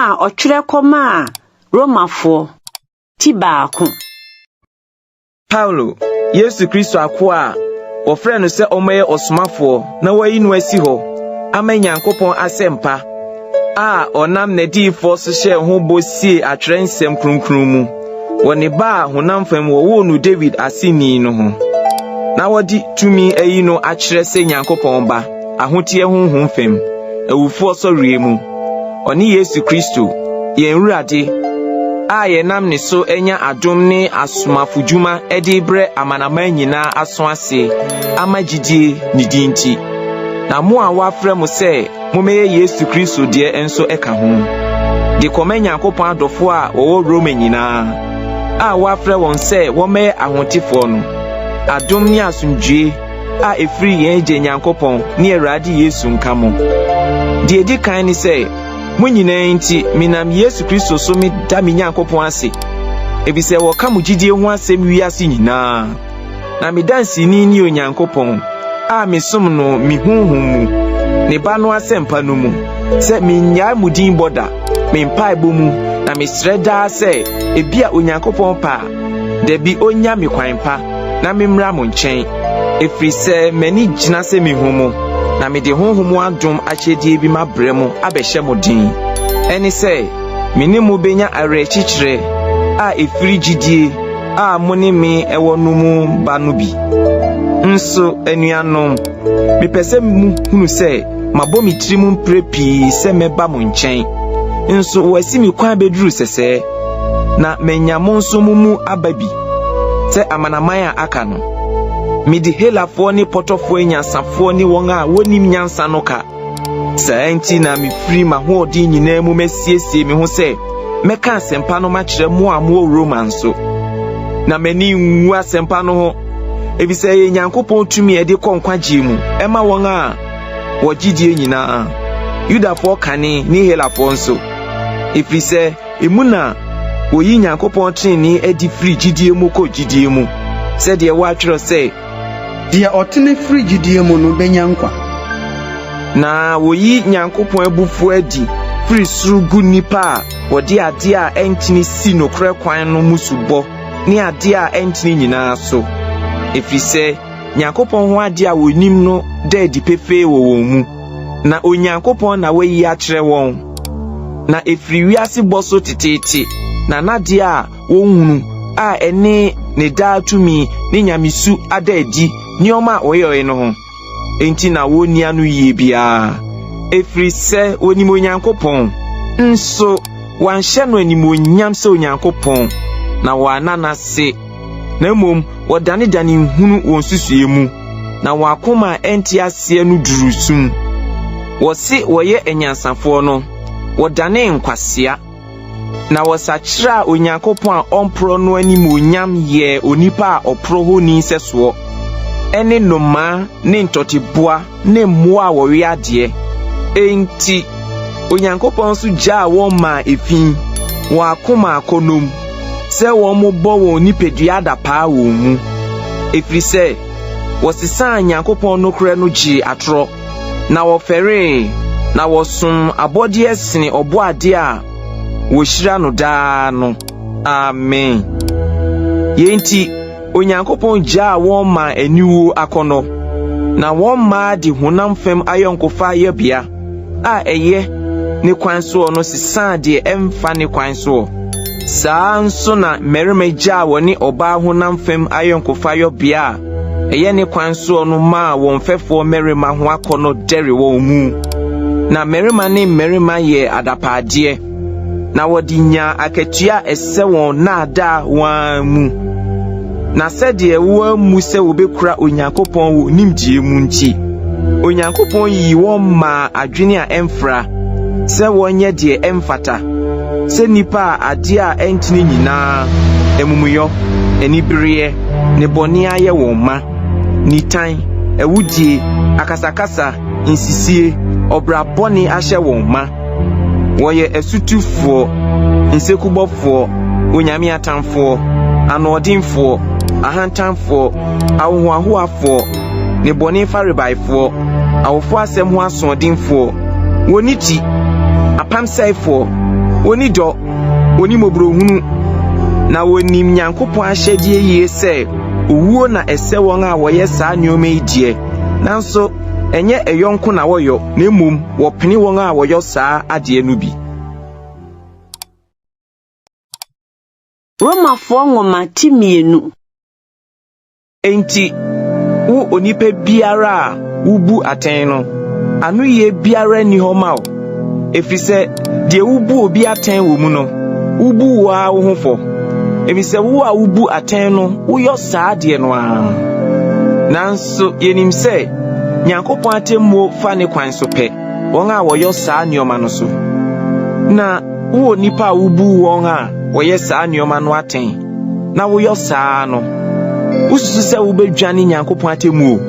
a otwere koma Romafo ti baako. Paulo, Yesu Kristo akwa ofre no se omaye osomafo na wayi no asi ho ama Nyankopon asempa a onam na difo so hye ho bosie atwere nsem kronkron mu woni ba honam fam wo no David asini no ho na wodi tumi ayi no akyere se Nyankopon ba ahotie honhom fam awufo so riemu oni Yesu Kristo ye nwurade a ye nam ne so enya adom ne asomafodwuma edibre amanaman nyina aso ase amagidie ne dinti na mo a wafre mo se mo meye Yesu Kristo de enso eka ho de komanya Nyankopon adofo a wo Roma nyina a wafre won se wo meye ahotifo no adom ne asomdwe a efiri yen je Nyankopon ne Awurade Yesu nkamo de edi kan ni se munyina nti minam Yesu Kristo so mi da mi Nyankopon ase ebise wo ka mugidie ho asem wiase nyina na mi dansi ni Onyankopon a mi som no mi honhom mu ne ba no asempa no mu se mi nya mudin boda mi mpa ebomu na mi sreda se ebia Onyankopon pa de bi onya mi kwan pa na mi mra mo nchen efri se mani gina se mi homo na me de honhom adom akyedie bi mabremu abehye modin eni se mini mu benya arechichire a efiri gidie a moni me ewo no mu ba no bi nso anuanom me pese mu hunu se mabomi tirimu prepi se meba mo nchen nso wasi mi kwan beduru sese na menyamo nso mu ababi se amanaman a aka no midi helafo ni potofo nyansafo ni won a wonim nyansa no ka saenti na mi free ma ho odi nyina mu mesiesie mi ho se meka asempa no ma kire mu a mo romanso na mani nwu asempa no ho ebise ye Nyankopon tumi e de konkwagie mu ema won a wogidie nyina Yudafo kane ni helafo nso efise emuna oyi Nyankopon tini e di free gidie mu ko gidie mu se de wa twero se dia otene free gidie mu no benya nkwa na woyi Nyankopon abufu adi free surugu nipa wodi ade a entini si no kre kwan no musubo ni ade a entini nyina so efise Nyankopon ho ade a wonim no da di pefe wo mu na Onyankopon na wayi akyere won na efiri wiase boso tititi na nade a wonhunu a ene ne datumi ne nyamisu adadi nioma oyoye no ho enti na woni anu yie bia efiri se onimo Onyankopon nso wanhye no animo nyam se Onyankopon na wanana se na mom wodane dane hunu won susue mu na wakoma enti ase anu durusum wosi woye enyansafo no wodane nkwasea na wasachira Onyankopon a ompro no animo nyam ye onipa a opro ho ni seso ene noma ne ntoteboa ne mmoa wo wiade enti Onyankopon so gya wo ma efin wo akoma akonom se wo mo bo wo nipadua da pa wo mu efiri se wosisa Nyankopon no kure no gi atro na wo fere na wo som abode esene obo ade a wo shira no daa no amen yenti Onyankopon gya wo ma aniwo akono na wo ma di honam fam ayonkofa yebia a eye ne kwan so no sisa de emfa ne kwan so saa nso na merima gya woni oba honam fam ayonkofa yebia eye ne kwan so no ma won fefo merima ho akono dere wo mu na merima ne merima ye adapaade na wodi nya akatua ese won na ada wan mu na sede wo mu se obekura Onyankopon wo nimdie mu nti Onyankopon yi wo ma adwene a emfra se wonye de emfata se nipa ade a entini nyina emumuyo enibiriye ne boni aye wo ma nitan ewudie akasakasa insisie obra boni ahye wo ma woye esutufo insekubofo onyame atamfo anodinfo ahantamfo awuahuafo ne boni faribaifo awofo asem ho asodinfo woniti apamsaifo Oni do, oni mobrohunu, na woni Nyankopon ahyɛde yie sɛ owuo na ɛsɛ wɔn a wɔyɛ saa nneɛma yi die. Nanso enye eyonko na woyo, na mmom wɔpene wɔn a wɔyɔ saa ade no bi. Romafoɔ nwoma ti mienu. Enti wo onipa biara a wubu atɛn no, anu ye biara ni hɔ ma wo. Efisɛ de wubu obi atɛn wɔ mu no, wubu wo a wo ho fo. Efisɛ wo a wubu atɛn no, woyɔ saa de no a. Nanso yenim sɛ Nyankopɔn atemmo fa ne kwan so pɛ wɔn a wɔyɔ saa nneɛma no so. Na wo nipa wubu wɔn a wɔyɛ saa nneɛma no atɛn na woyɔ saa no. Ususu sɛ wobedwane Nyankopɔn atemmu.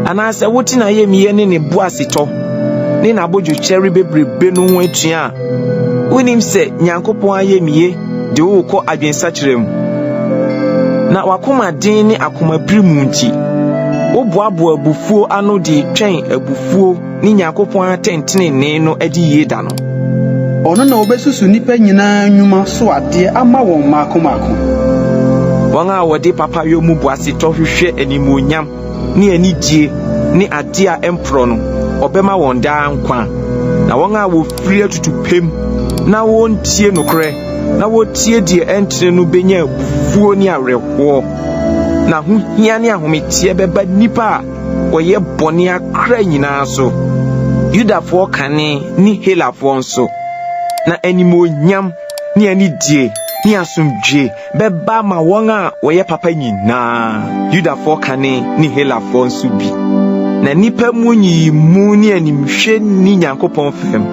Anaasɛ wote na yɛmiye ne bo asetɔ ne na bodwokyere bebrebe no ho atua. Wonim sɛ Nyankopɔn ayɛmiye de wo kɔ adwensakyerɛ mu. Na wakoma den ne akoma birimu nti oboaboa abufuo ano de twɛn abufuo ne Nyankopɔn atɛntene no adi yie da no. Ono na obesusu nipa nyinaa nnwuma so ade ama wɔn makomako. Wɔn a wɔde papa yɛ mu boasetɔ hwehwɛ animonyam ne anidie ne ade a empro no ɔbɛma wɔn daa nkwa. Na wɔn a wɔfiri atutupem na wɔntie nokorɛ na wɔtie die ɛntene no benya abufuo ne awerɛhoɔ. Na ho hia ne ahometie bɛba nipa a wɔyɛ bɔne akra nyinaa so. Yudafoɔ kane ne Helafoɔ nso. Na animonyam ne anidie ne asomdwe bɛba ma wɔn a wɔyɛ papa nyinaa. Yudafoɔ kane ne Helafoɔ nso bi. Na nipa mu nyimu ne animhwɛ ni Nyankopɔn fam.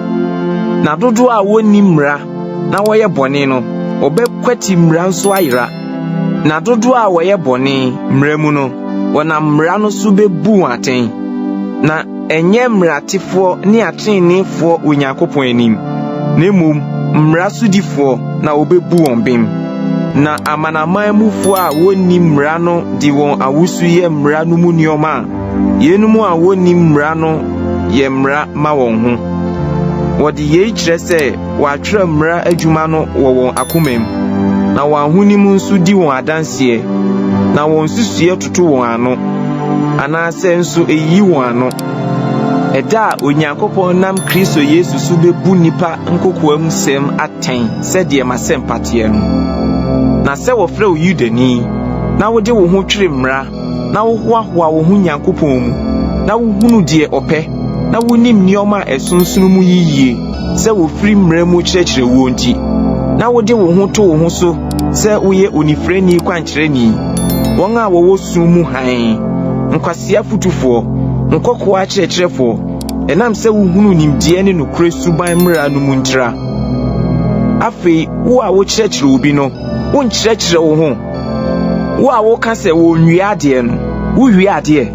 Na dodo a wɔnni mmara na wɔyɛ bɔne no ɔbɛkwati mmara nso ayera. Na dodo a wɔyɛ bɔne mmara mu no wɔnam mmara no so bebu atɛn. Na enye mmaratefoɔ ne atrenefoɔ Onyankopɔn anim. Na mmom mmara sodifoɔ na obebu wɔn bem. Na amanaman mufoɔ a wonni mmara no de wɔn awusu yɛ mmara no mu nneɔma a yenum a wonni mmara no yɛ mmara ma wɔn ho. Wɔde yei kyerɛ sɛ wɔatwerɛ mmara adwuma no wɔ wɔn akomam. Na wɔn ahonim nso di wɔn adanseɛ. Na wɔn susue toto wɔn ano. Anaasɛ nso eyi wɔn ano. Ɛda a Onyankopɔn nam Kristo Yesu so bebu nipa nkokoam sɛm atɛn sɛdeɛ masɛm pateɛ no. Na sɛ wɔfrɛ wo Yudani na wode wo ho twere mmara na wohoahoa wo ho Nyankopɔn mu na wohunu deɛ ɔpɛ na wonim nneɔma a ɛsonsonu mu yiyie sɛ wofiri mmara mu kyerɛkyerɛ wo nti na wode wo ho to wo ho so sɛ woyɛ onifrani kwankyerɛni. Wɔn a wɔwɔ sum mu hann nkwasia futufoɔ nkɔkoa kyerɛkyerɛfoɔ ɛnam sɛ wohunu nimdeɛ ne nokore suban mmara no mu ntira. Afei wo a wokyerɛkyerɛ obi no wonkyerɛkyerɛ wo ho. Wo a woka sɛ wɔnwie adeɛ no wowie adeɛ.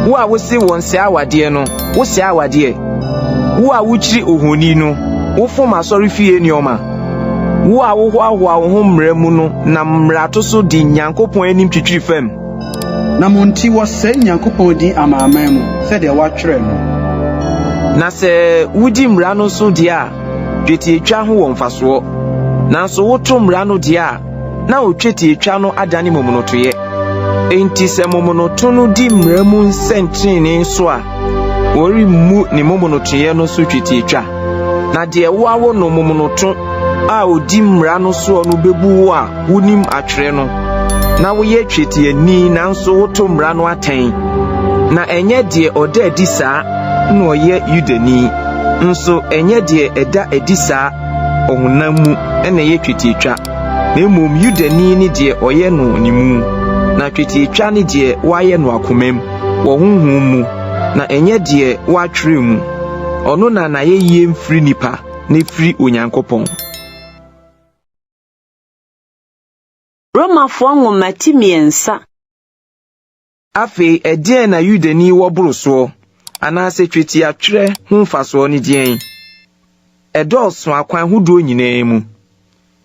Wo a wose wɔn sɛ awadeɛ no wo sɛ awadeɛ. Wo a wokyiri ohoni no wofom asɔre fie nneɔma. Wo a wohoahoa wo ho mmara mu no na mmarato so di Nyankopɔn anim twitwiri fam. Na monti wɔsɛ Nyankopɔn din amaaman mu sɛdeɛ wɔatwerɛ no. Na sɛ wudi mmara no so deɛ a twetietwa ho wɔ mfasoɔ. Nanso woto mmara no deɛ a na otwetietwa no adane momonotoyɛ. Enti sɛ momonoto no di mmara mu nsɛnkyerɛnne so a wɔremmu ne momonotoyɛ no so twetietwa. Na deɛ woawo no momonoto a odi mmara no so no bebu wo a wonim atwerɛ no. Na woyɛ twetiani nanso woto mmara no atɛn. Na enye deɛ ɔda adi saa na ɔyɛ Yudani. Nso enye deɛ ɛda adi saa ɔhonam mu ɛna yɛ twetietwa. Na mmom Yudani ne deɛ ɔyɛ no ne mu. Na twetietwa ne deɛ wayɛ no akomam wɔ honhom mu. Na enye deɛ watwerɛ mu. Ɔno na yɛyie mfiri nipa ne firi Onyankopɔn. Romafoɔ nwoma ti miɛnsa. Afei ɛdeɛn na Yudani wɔ boro soɔ anaasɛ twetiatwerɛ ho mfasoɔ ne deɛn. Ɛdɔɔso akwan hodoɔ nyinaa mu.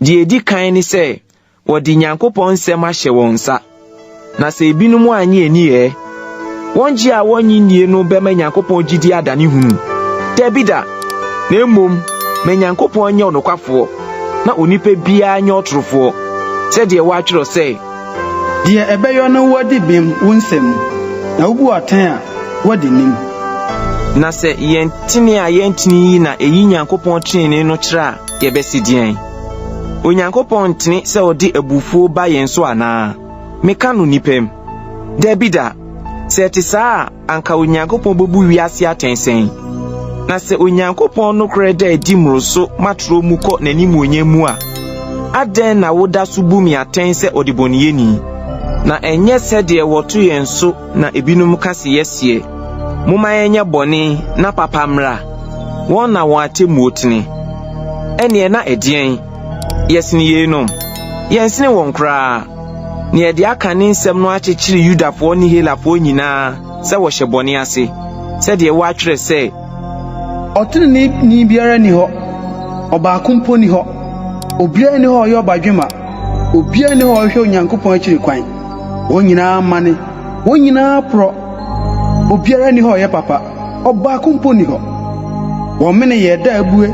Deɛ edi kan ne sɛ wɔde Nyankopɔn nsɛm ahyɛ wɔn nsa. Na sɛ ebinom anye aniɛ wɔn gye a wɔnye nie no bɛma Nyankopɔn gyidi adane hunu. Dabi da. Na mmom ma Nyankopɔn nyɛ ɔnokwafo na onipa biara nyɛ ɔtorofo sɛdeɛ wɔatwerɛ sɛ deɛ ɛbɛyɔ no wadi bem wo nsɛm na wobu atan a wadi nim na sɛ yɛntene a yɛntene yi na ɛyi Nyankopɔn trenee no kyerɛ a yɛbɛsi deɛn Onyankopɔn ntene sɛ ɔde abufuo ba yɛn so anaa meka no nipam dabi da sɛ ɛte saa a anka Onyankopɔn bɛbu wiase atɛnsɛn na sɛ Onyankopɔn no korɛ da adi mmoro so matoro mu kɔ n'animuonyam mu a adɛn na woda so bu mi atɛn sɛ ɔdebɔneyɛni na ɛnyɛ sɛdeɛ wɔto yɛn so na ebinom ka se yɛseɛ moma yɛnyɛ bɔne na papa mmra wɔn na wɔn atemmuo tene ɛneɛ na ɛdeɛn yɛsene yeinom yɛnsene wɔn koraa ne yɛde aka ne nsɛm no akyekyere Yudafoɔ ne Helafoɔ nyinaa sɛ wɔhyɛ bɔne ase sɛdeɛ wɔatwerɛ sɛ ɔtene biara ni hɔ ɔbaako mpo ni hɔ obiara ni hɔ ɔyɛ ɔbadwema obiara ni hɔ ɔhwɛ Onyankopɔn akyiri kwan wɔn nyinaa mane wɔn nyinaa porɔ obiara ni hɔ ɔyɛ papa ɔbaako mpo ni hɔ wɔn mene yɛ da abue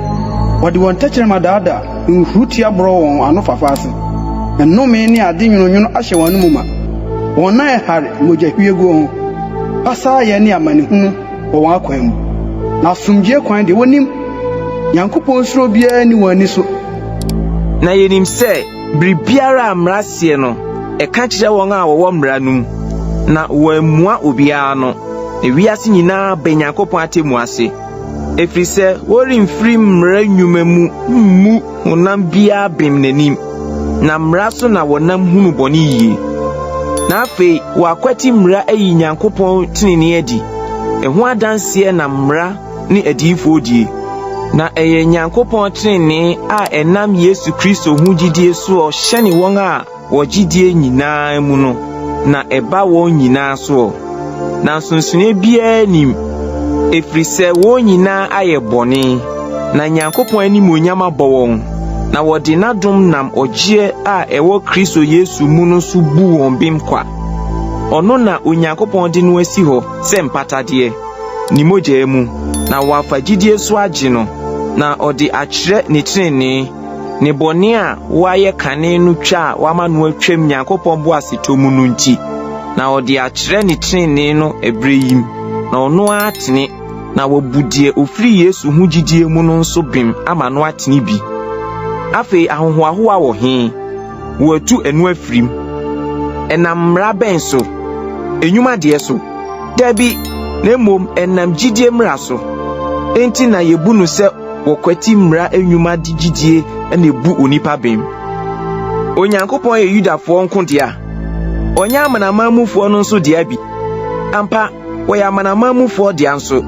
wɔde wɔn tɛkyerɛma daadaa nhuruti aborɔ wɔn ano fafa ase nnome ne ade nwononwono ahyɛ wɔn mu ma wɔn nan ɛhare mogyahwie gu ho pasaa yɛ ne amanehunu wɔ wɔn akwan mu na asomdwie kwan de wɔnim Nyankopɔn suro biara ni wɔn ani so na yɛnim sɛ biribiara a mmara sie no ɛka kyerɛ wɔn a wɔwɔ mmara no mu na wɔammua obiara no na wiase nyinaa bɛ Nyankopɔn atemmu ase ɛfiri sɛ wɔremfiri mmara nnwuma mu mmu honam biara bem n'anim na mmara so na wɔnam hunu bɔne yie na afei wɔakwati mmara ayi Nyankopɔn tenenee adi ɛho adanseɛ na mmara ne adiyifoɔ die na ɛyɛ Nyankopɔn tenenee a ɛnam Yesu Kristo ho gyidie so ɔhyɛne wɔn a wɔgyidie nyinaa mu no na ɛba wɔn nyinaa so na nsonsonoe biara nim ɛfiri sɛ wɔn nyinaa ayɛ bɔne na Nyankopɔn animuonyam abɔ wɔn na wɔde n'adom nam ɔgyeɛ a ɛwɔ Kristo Yesu mu no so bu wɔn bem kwa ɔno na Onyankopɔn de no asi hɔ sɛ mpatadeɛ ne mogya mu na wɔafa gyidie so agye no na ɔde akyerɛ ne trenee ne bɔne a wɔayɛ kane no twa a wɔama no atwam Nyankopɔn bo asetɔ mu no nti na ɔde akyerɛ ne trenee no ɛberɛ yim na ɔno atene na wɔbudie ofiri Yesu ho gyidie mu no nso bem ama no atene bi afei ahohoahoa wɔ he wɔatu ɛno afirim ɛnam mmara bɛn so enyuma deɛ so dabi na mmom ɛnam gyidie mmara so enti na yebu no sɛ wɔkwati mmara enyuma de gyidie na ebu onipa bem Onyankopɔn yɛ Yudafoɔ nko dea ɔnyɛ amanamanmufoɔ no nso dea bi ampa wɔyɛ amanamanmufoɔ dea nso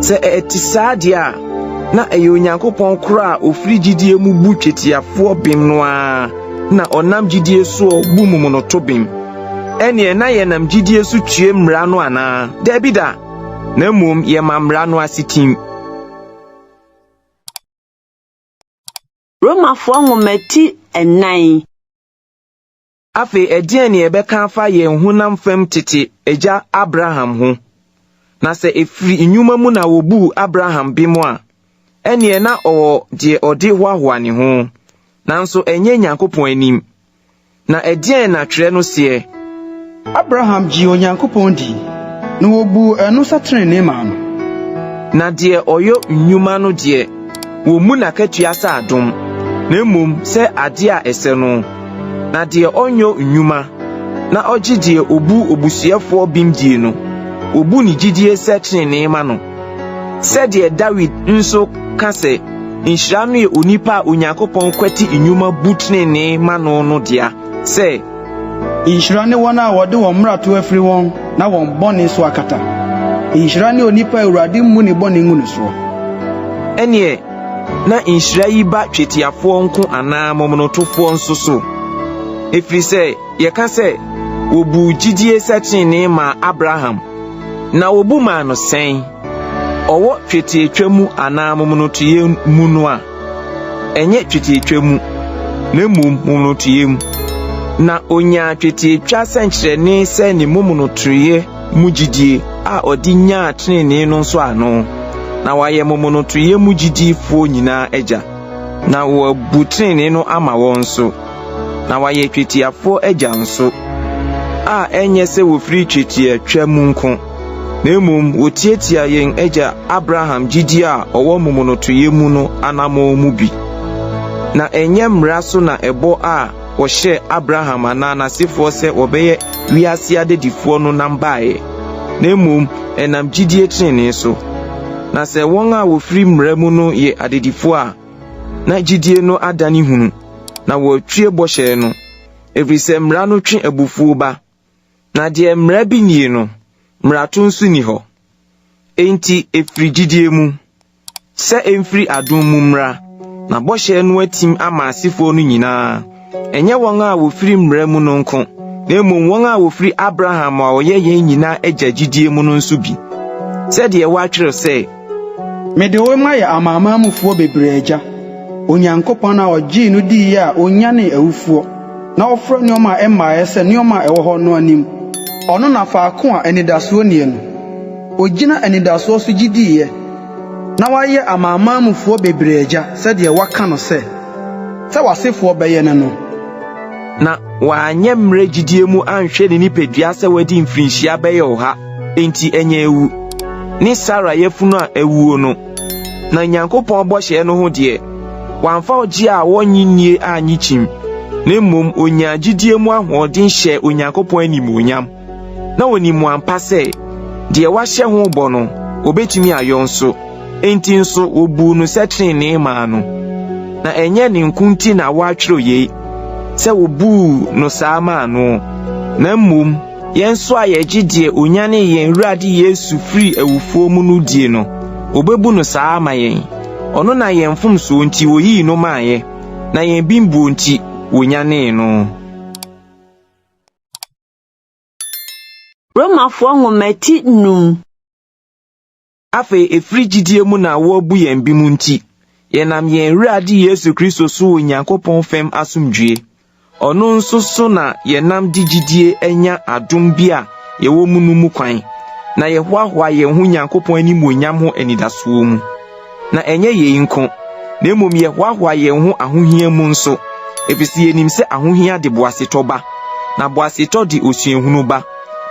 sɛ ɛte saa dea na ɛyɛ Onyankopɔn koro a ofiri gyidie mu bu twetiafoɔ bem no a na ɔnam gyidie so bu mumunoto bem ɛneɛ na yɛnam gyidie so tue mmara no anaa dabi da na mmom yɛma mmara no asetim Romafoɔ nwomati 9 afei ɛdeɛn ne yɛbɛka afa yɛn honam fam tete agya Abraham ho na sɛ ɛfiri nnwuma mu na wɔbu Abraham bem a ɛneɛ na ɔwɔ deɛ ɔde hoahoa ne ho nanso ɛnyɛ Nyankopɔn anim na ɛdeɛn na twerɛ no seɛ Abraham gye Onyankopɔn di na wɔbu ɛno sa trenee ma no na deɛ ɔyɔ nnwuma no deɛ wɔmu n'akatua sɛ adom na mmom sɛ ade a ɛsɛ no na deɛ ɔnyɔ nnwuma na ɔgye deɛ obu obusuafoɔ bim die no obu ne gyidie sɛ trenee ma no sɛdeɛ David nso ka sɛ nhyira no yɛ onipa a Onyankopɔn kwati nnwuma bu trenee ma no dea sɛ nhyira ne wɔn a wɔde wɔn mmarato afiri wɔn na wɔn bɔne so akata nhyira ne onipa Awurade mu ne bɔne ngu ne so ɛneɛ na nhyira yi ba twetiafoɔ nko anaa momonotofoɔ nso so ɛfiri sɛ yɛka sɛ wɔbu gyidie sɛ trenee ma Abraham na wɔbu maa no sɛn ɔwɔ twetiatwa mu anaa momonotoyɛ mu no a ɛnyɛ twetiatwa mu na mmom momonotoyɛ mu na onya twetiatwa sɛnkyerɛne sɛ ne momonotoyɛ mu gyidie a ɔde nyaa trenee no nso ano na waye momonotoye mu gidifo nyina agya na wo butrene no ama won so na waye twetiafo agya nso a enye se wo firi twetia twamu nko na emum wo tietia yen agya Abraham gidi a owo momonotoye mu no anamo mu bi na enye mra so na ebo a wo hye Abraham anana sefo se obeye wiase adedifo no nambae na emum enam gidie trene so na se won a wo firi mra mu no ye adedifo a na gidie no adani hunu na wo twie bohye no efrise mra no twe abufuo ba na de mra bi nie no mra to nso ni ho enti efiri gidie mu se emfiri adom mu mra na bohye no atim ama asifo no nyina enye won a wo firi mra mu no nko na emom won a wo firi Abraham a oye yen nyina agya gidie mu no nso bi se de wa twere se mede wo ma ya amamamufuo bebre agya onyankopon na ogye no di ya onyane awufuo na ofro nyoma emmae se nyoma ewo ho no anim ono na faako a enidaso nie no ogina enidaso so gidiye na waye amamamufuo bebre agya se de waka no se wasefo beye ne no na wanye mre gidie mu anhwe ne nipadua se wadi mfirinhia beye oha enti enye ewu ni Sara yefunu a ewuo no na Nyankopon bohye no ho de wanfa oji a wonyinie anyichim na mmom onya gidie mu ahoden hye Onyankopon animonyam na onimu ampa se de wahye ho bo no obetumi ayonso enti nso obu no setrene ma no na enye ne nkunti na watwero ye se obu no sama no na mmom yenso ayegidie onyane yen Awurade Yesu firi awufuo mu no die no obebu no sama yen ono na yen fomso nti oyi no maaye na yen bimbu nti onyane no Romafo ngomati num afe efiri gidie mu na wo bu yen bimu nti yenam yen Awurade Yesu Kristo so Onyankopon fem asomdwie ono nso so na yenam digidie enya adom bia yewo mu no mu kwan na yehoahoa yen ho Nyankopon animonyam ho anidaso mu na enye ye nko na emom yehoahoa yen ho ahohia mu nso efisi yenim se ahohia de boaseto ba na boaseto de osuahunu ba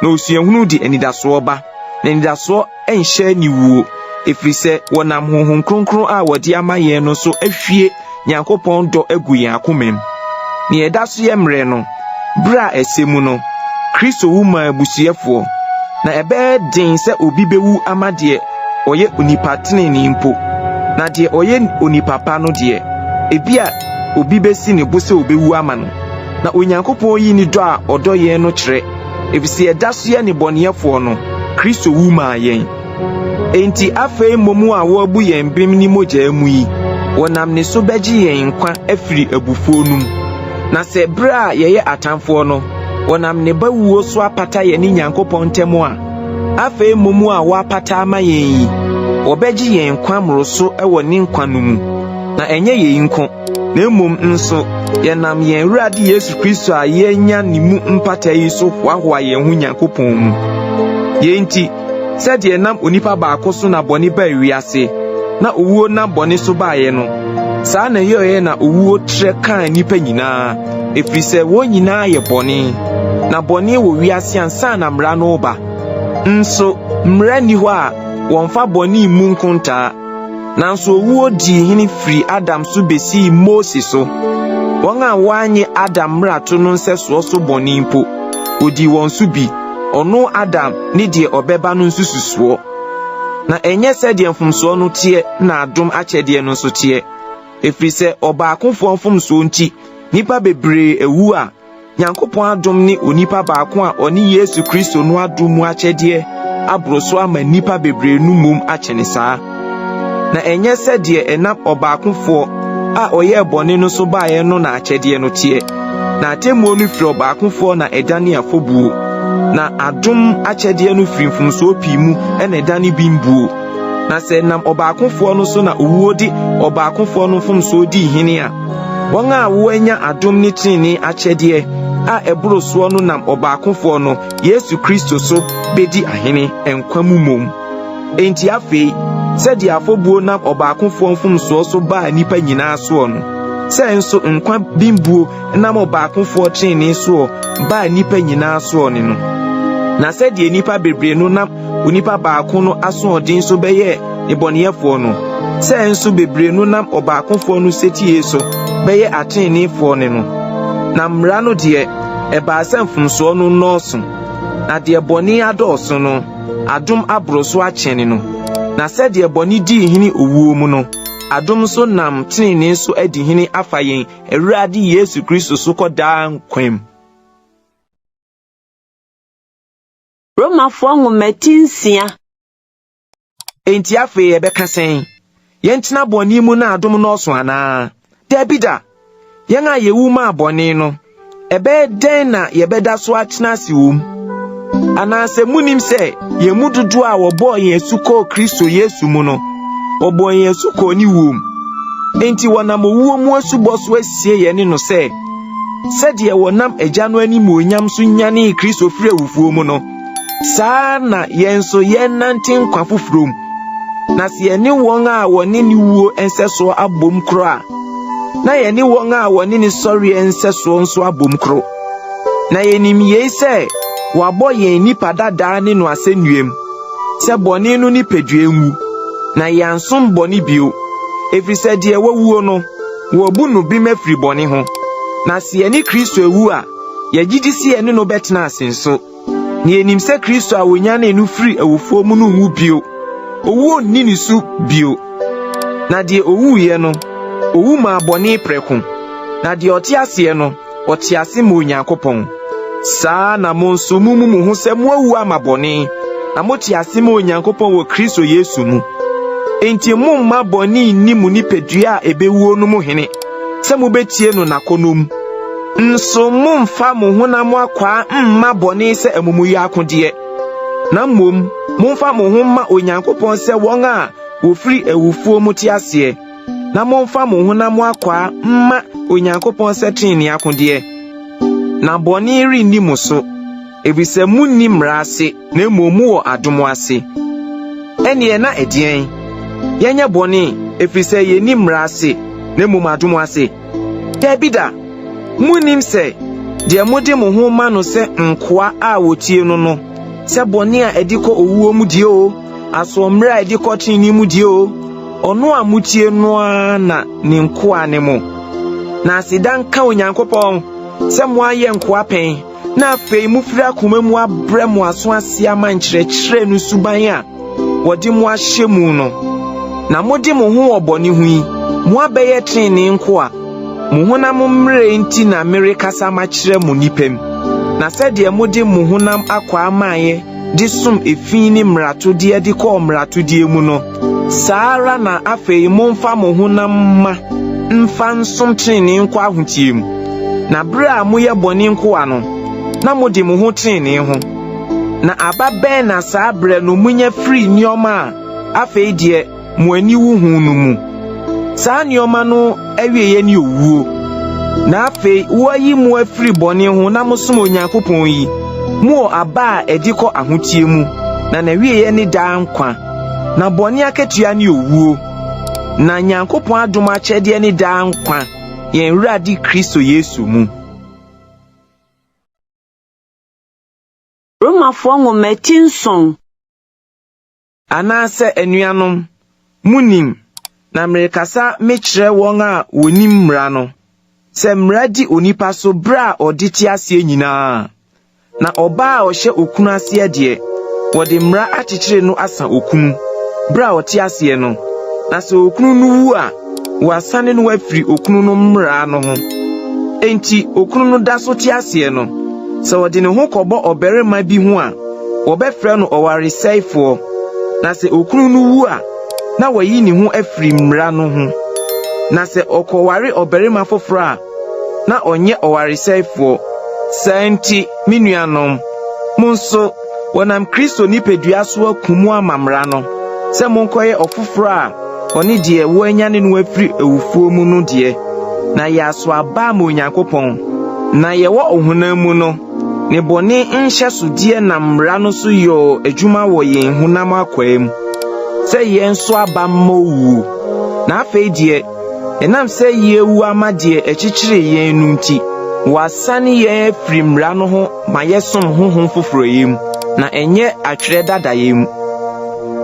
na osuahunu de anidaso ba na anidaso enhye niwuo efrise wonam honhom kronkron a wodi amaye no so ahwie Nyankopon do agu yen akomem ni edaso ye mre no bra esemu no Kristo wu ma abusuefo na ebe din se obi bewu amade oye onipa teneni mpo na de oye onipa pa no de ebia obi besi ne bo se obewu ama no na Onyankopon yi ni do a odo ye no kire efisi edaso ye ne boneyefo no Kristo wu ma yen enti afei momu a wo bu yen bim ni mogya mu yi wonam ne so beji yen kwa afiri abufuo num na se bra yeye atamfo no wonam ne bawuo so apata ye ni Nyankopon temo a afei momu a wo apata ama yen yi obeji yen kwa mroso ewo ni nkwa no mu na enye ye nko na emom nso yenam yen Awurade Yesu Kristo a yenya ne mu mpata yi so hwahoa yen hu Nyankopon mu ye nti said ye nam onipa baako so na boni ba wiase na owuo na boni so baaye no saa na ye na owuo tre kan nipa nyinaa efrise wo nyinaa ye boni na boni wo wiase ansa na mra no ba nso mra ni ho a wonfa boni mu nkonta nanso owuo di hini firi Adam so besi Moses so won a wanye Adam mra to no nseso so boni mpo odi won so bi ono Adam ni de obeba no nsususuo na enye se de mfumso no tie na adom akyede no so tie efrise obaakofo mfumso nti nipa bebre ewu a Nyankopon adom ni onipa baako a oni Yesu Kristo no adom mu akyede abroso ama nipa bebre no mum akyene saa na enye se de enam obaakofo a oye bone no so baaye no na akyede no tie na atemu no firi obaakofo na edane afobuo na adom akyede no firi mfumso pimu ene edane bimbuo na se nam obaakofo no so na owuo di obaakofo no mfumso di hini a won a wo anya adom ni tini akyede a ebroso no nam obaakofo no Yesu Kristo so bedi ahene enkwamu mom enti afei said the afobuo nam obaakofo mfomso so ba nipa nyina so no se nso nkwa bimbuo nam obaakofo tene so ba nipa nyina so no na said the nipa bebre no nam onipa baako no aso odin so beye eboneyefo no se nso bebre no nam obaakofo no setie so beye atenefo no na mra no de eba asamfumso no noso na de boni adoso no adom abroso achene no na said the boni di hini owuo mu no adom so nam tene so adi hini afayen Awurade Yesu Kristo so koda nkwam. Romafo ngometinsia enti afe ebeka sen yentina boni mu na adom no so ana debida yen a yewu ma boni no ebe den na yebeda so atena siwum ana se munim se yemududu a wobo Yesu ko Kristo Yesu mu no wobo Yesu ko ni wum enti wonam owuo mu asubo so asie ye ne no se de wonam agya no ani mu onyam so nyane Kristo firi awufuo mu no saa na yenso yenantin kwa fufurom na se ye ne won a woni ni wuo enseso abom kro a na ye ne won a woni ni sori enseso nso abom kro na yenim ye se wabo ye nipa dada ne no asenuem se boni no ni peduenwu na yansom boni bio efrise de wawuo no wobu no bi mafiri boni ho na se ye ni Kristo ewu a ye gidisi ye ne no betena asenso ni enim se Kristo a wonya na enu firi awufuo mu no wu bio owu ni ni su bio na de owu ye no owu ma boni preku na de otiase no otiase ma Onyankopon saa na monso mumu ho se moawu amaboni na motiase ma Onyankopon wo Kristo Yesu mu enti mumma boni ni mu ni pedua ebewuo no mu hene se mo betie no nakonom nso mumfa mo honam akwa mma boni se amumuyi akode na mom mumfa mo ho ma Onyankopon se won a wofiri awufuo mu tiase na mumfa mo honam akwa mma Onyankopon se tini akode na boni ri ni muso ebise munni mrase na momu wo adomo ase ene na edien yenya boni efise ye ni mrase na momu adomo ase debida munim se de mode mo ho ma no se nkoa a wotie no no se boni a ediko owuo mu die o aso mra ediko tini mu die o ono a mutie no na ni nkoa ne mo na asidan ka Onyankopon se mo aye nkoa pen na afei mu fira kuma mu abre mu aso asia man kyerɛkyerɛ no suban a wodi mu ahye mu no na modi mo ho oboni hui mu abɛyɛ tene nkoa mu honam mmerɛ nti na Amerikasa ma kyerɛ mu nipem na sɛdeɛ modi mu honam akwa amaye di sum efin ni mrato de de kɔ mrato de mu no saara na afei momfa mo honam ma mfa nsom tene nkoa ahotiem na bere a moyɛ bɔne nkoa no na modi mo ho tene ho na ababen na saa bere no munya free nioma a afei de mo ani wu hu no mu saa nioma no awieye ni owuo na afei wo ayi mo afiri bɔne ho na mosom Onyankopon yi mo aba a edikɔ ahotie mu na wieye ni daa nkwa na bɔne akatua ni owuo na Nyankopon adom akyɛde ni daa nkwa yen Awurade Kristo Yesu mu. Romafo ngometinson anase enuanom munim na Amerikasa mekyerɛ wɔn a wonim mmara no se mmara di onipa so bra oditi ase nyinaa na oba a ɔhyɛ okunu ase de wɔde mmara akyekyere no asa okunu bra ɔte ase no na se okunu no wu a wasane no wafiri okunu no mmara no ho enti okunu no da so te ase no se wɔde ne ho kɔbɔ ɔbarima bi ho a wɔbɛfrɛ no ɔwaresɛifo na se okunu no wu a na wayi ne ho afiri mmara no ho na se ɔkɔware ɔbarima foforo a na ɔnyɛ ɔwaresɛifo senti minuanom monso wonam Kristo nipadua so akumu amamra no se monkɔyɛ ɔfoforo a ɔne de wo anyane no afiri awufuo mu no de na yɛ aso aba ma Onyankopon na yɛ wɔ ohunam mu no ne bɔne nhyɛ so de na mmara no so yɔ adwuma wɔ yɛn hunam akwaa mu sɛ yɛn nso aba mma owu. Na afei deɛ enam sɛ yewu ama deɛ ekyikyire yɛn nu nti wasane yɛn afiri mmara no ho ma yɛsom honhom foforo yɛm na enye atwerɛ dada yɛm.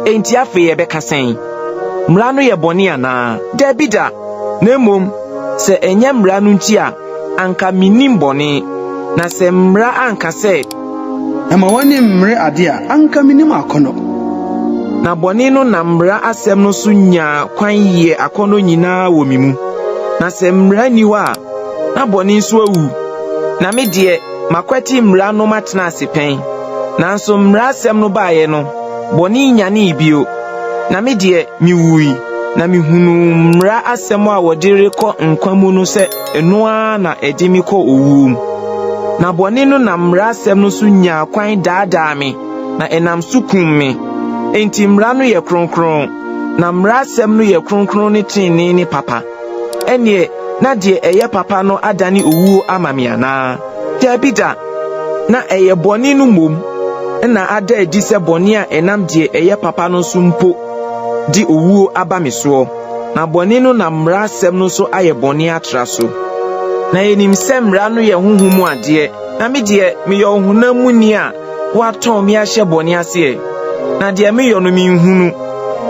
Enti afei yɛbɛka sɛn mmara no yɛ bɔne anaa? Dabi da. Na mmom sɛ enye mmara no nti a anka minim bɔne. Na sɛ mmara anka sɛ ɛma wɔne mmere ade a anka minim akɔnɔ. Na bɔne no na mmara asɛm no so nya kwan yie akɔnɔ nyinaa wɔ mi mu. Na sɛ mmara ni hɔ a na bɔne nso awu. Na me deɛ makwati mmara no matena ase pɛn. Nanso mmara asɛm no baeɛ no bɔne nyane bio. Na me deɛ miwui na mihunu mmara asɛm a wɔde rekɔ nkwa mu no sɛ enoa na ɛde mi kɔ owuom. Na bɔne no na mmara asɛm no so nya kwan daadaa me na enam so kum me. Enti mmara no yɛ kronkron na mmara asɛm no yɛ kronkron ne trenee ne papa. Ɛneɛ na deɛ ɛyɛ papa no adane owuo ama me anaa? Dabi da. Na ɛyɛ bɔne no mmom na ada adi sɛ bɔne a enam deɛ ɛyɛ papa no so mpo di owuo aba me soɔ. Na bɔne no na mmara asɛm no so ayɛ bɔne atra so. Na yenim sɛ mmara no yɛ honhom mu adeɛ. Na me deɛ meyɛ honam mu ni a watɔn me ahyɛ bɔne ase. Na deɛ meyɔ no minhunu.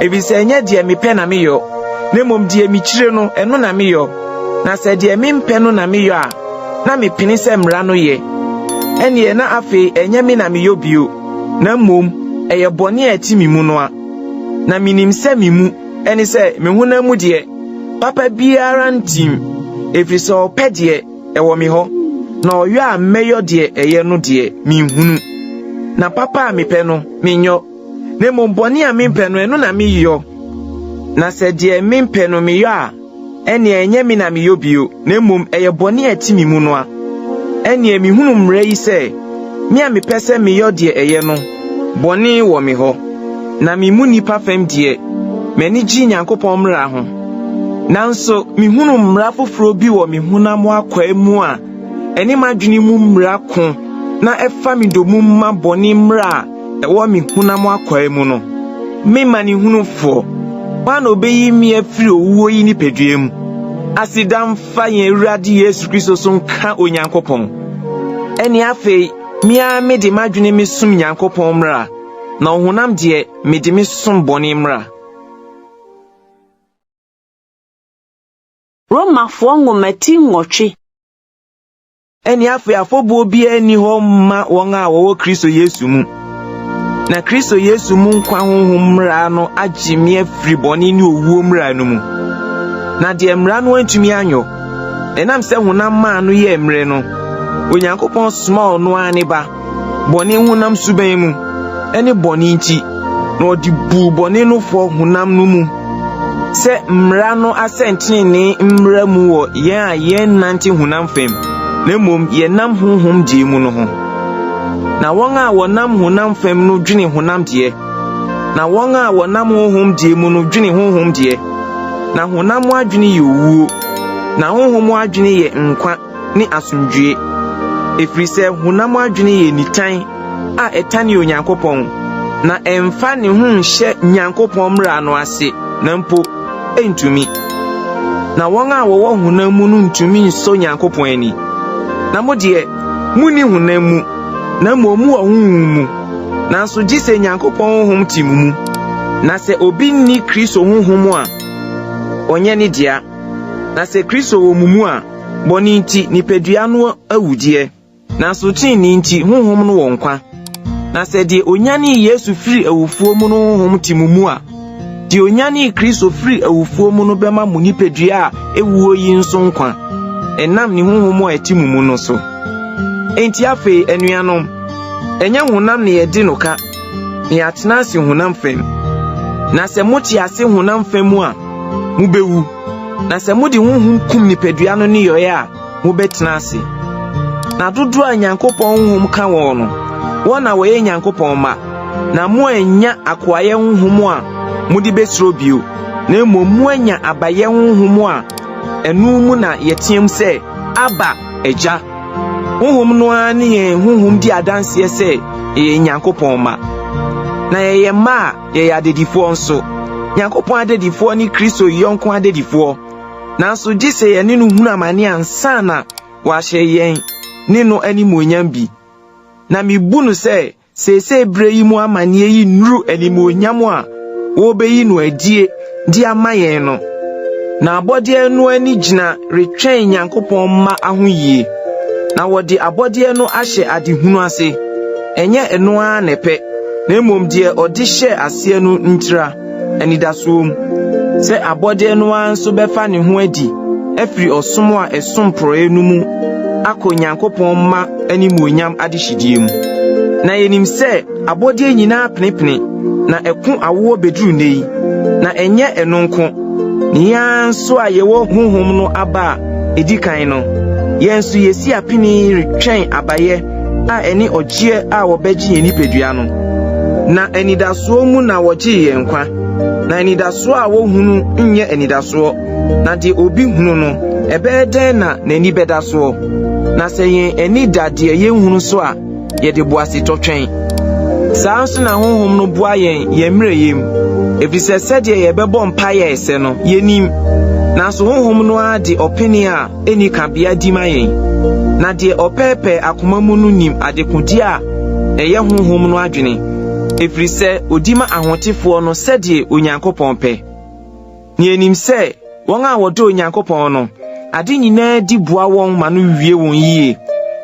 Ebisɛ enye deɛ mepɛ na meyɔ. Na mmom deɛ mikyire no ɛno na meyɔ. Na sɛ deɛ mempɛ no na meyɔ a na mepene sɛ mmara no yɛ. Ɛneɛ na afei enye me na meyɔ bio. Na mmom ɛyɛ bɔne a ɛti mi mu no a. Na minim sɛ mi mu ɛne sɛ me honam mu deɛ papa biara ntim. Efiri sɛ ɔpɛ deɛ ɛwɔ me hɔ. Na ɔyɔ a mɛyɔ deɛ ɛyɛ no deɛ minhunu. Na papa a mepɛ no menyɔ. Na mmom bɔne a mempɛ no ɛno na meyɔ. Na sɛ deɛ mempɛ no meyɔ a ɛneɛ ɛnyɛ me na meyɔ bio. Na mmom ɛyɛ bɔne a ɛti mi mu no a. Ɛneɛ mihunu mmara yi sɛ me a mepɛ sɛ meyɔ deɛ ɛyɛ no bɔne wɔ me hɔ. Na mimu nipa fam deɛ m'ani gye Nyankopɔn mmara ho. Nanso mihunu mmara foforo bi wɔ me honam akwa mu a ɛne madwene mu mmara ko na ɛfa me domu ma bɔne mmara a ɛwɔ me honam akwa mu no. Me ma ne hunufo wana obeyi mi afiri owuo yi ni pedua mu. Asidam fa yɛn Awurade Yesu Kristo so nka Onyankopɔn. Ɛne afei mia me de madwene me som Nyankopɔn mmara na honam deɛ me de me som bɔne mmara. Romafoɔ nwomati nwɔtwe. Ɛne afei afɔbuo biara ni hɔ ma wɔn a wɔwɔ Kristo Yesu mu. Na Kristo Yesu mu nkwa honhom mmara no agye me afiri bɔne ne owuo mmara no mu. Na deɛ mmara no antumi anyɔ ɛnam sɛ honam maa no yɛ mmere no Onyankopɔn soma ɔno a ne ba bɔne honam suban mu ɛne bɔne nti na ɔde bu bɔne no fo honam no mu sɛ mmara no asɛntene mmara mu wɔ yɛn a yɛn nante honam fam na mmom yɛnam honhom die mu no ho. Na wɔn a wɔnam honam fam no dwene honam deɛ. Na wɔn a wɔnam honhom die mu no dwene honhom deɛ. Na honam adwene yɛ owuo. Na honhom adwene yɛ nkwa ne asomdwie. Efiri sɛ honam adwene yɛ nitan a ɛtane Onyankopɔn. Na ɛmfa ne ho nhyɛ Nyankopɔn mmara no ase na mpo entumi. Na wɔn a wɔwɔ honam mu no ntumi nso Nyankopɔn ani. Na mo deɛ muni honam mu na mmom wɔ honhom mu. Nanso gye sɛ Nyankopɔn honhom ti mu. Na sɛ obi nni Kristo honhom a onye ne dia. Na sɛ Kristo wɔ mu mu a bɔne nti nipadua no awudie. Nanso tini nti honhom no wɔ nkwa. Na sɛ deɛ onyane Yesu firi awufuo mu no honhom ti mu a deɛ onyane Kristo firi awufuo mu no bɛma mu nipadua a ewuo yi nso nkwa. Ɛnam ne honhom a ɛti mu no so. Enti afei anuanom ɛnyɛ honam ne yɛdi no ka ne yɛatena ase honam fam. Na sɛ mote ase honam fam mu a mubewu. Na sɛ mode honhom kum nipadua no ne yɔyɛ a mubɛtena ase. Na dodo a Nyankopɔn honhom ka wɔn no wɔn na wɔyɛ Nyankopɔn ma. Na mo anya akoayɛ honhom a mode besuro bio. Na mmom mo anya abayɛ honhom a ɛno mu na yɛteam sɛ aba agya. Honhom no a ne yɛn honhom di adanseɛ sɛ yɛyɛ Nyankopɔn ma. Na yɛyɛ ma a yɛyɛ adedifoɔ nso. Nyankopɔn adedifoɔ ne Kristo yɔnko adedifoɔ nanso gye sɛ yɛne no hunu amane ansa na wahyɛ yɛn ne no animuonyam bi na mebu no sɛ sese bre yi mu amane yi nuru animuonyam a wɔbeyi no adie di ama yɛn no na abɔdeɛ no ani gyina retwɛn Nyankopɔn ma ahoyie na wɔde abɔdeɛ no ahyɛ adehunu ase ɛnyɛ ɛno a nepɛ na mmom deɛ ɔde hyɛ aseɛ no ntira anidasoɔ mu sɛ abɔdeɛ no anso bɛfa ne ho adi afiri ɔsom a ɛsom porɔe no mu akɔ Nyankopɔn ma animuonyam adehyidie mu na yenim sɛ abɔdeɛ nyinaa penepene na ɛko awoɔ beduru ne yi na ɛnyɛ ɛno nko ne yanso a yɛwɔ honhom no aba edi kan no yɛnso yesi apini retwɛn abayɛ a ɛne ɔgyeɛ a wɔbɛgye yɛn nipadua no na anidasoɔ mu na wɔgye yɛn nkwa na anidasoɔ a wɔhunu nyɛ anidasoɔ na de obi hunu no ɛbɛyɛ dɛn na n'ani bɛda soɔ na sɛ yɛn ani da deɛ yɛnhunu so a yɛde boase tɔtwɛn saa nso na honhom no boa yɛn mmerɛ yɛm efisɛ sɛdeɛ yɛbɛbɔ mpaeɛ ɛsɛ no yɛnim nanso honhom no a de ɔpene a ɛni kabea di ma yɛn na deɛ ɔpɛɛpɛ akoma mu no nim adekodi a ɛyɛ honhom no adwene efisɛ odi ma ahotefoɔ no sɛdeɛ Onyankopɔn pɛ ne yɛnim sɛ wɔn a wɔdɔ Onyankopɔn no ade nyinaa di boa wɔn ma no wie wɔn yie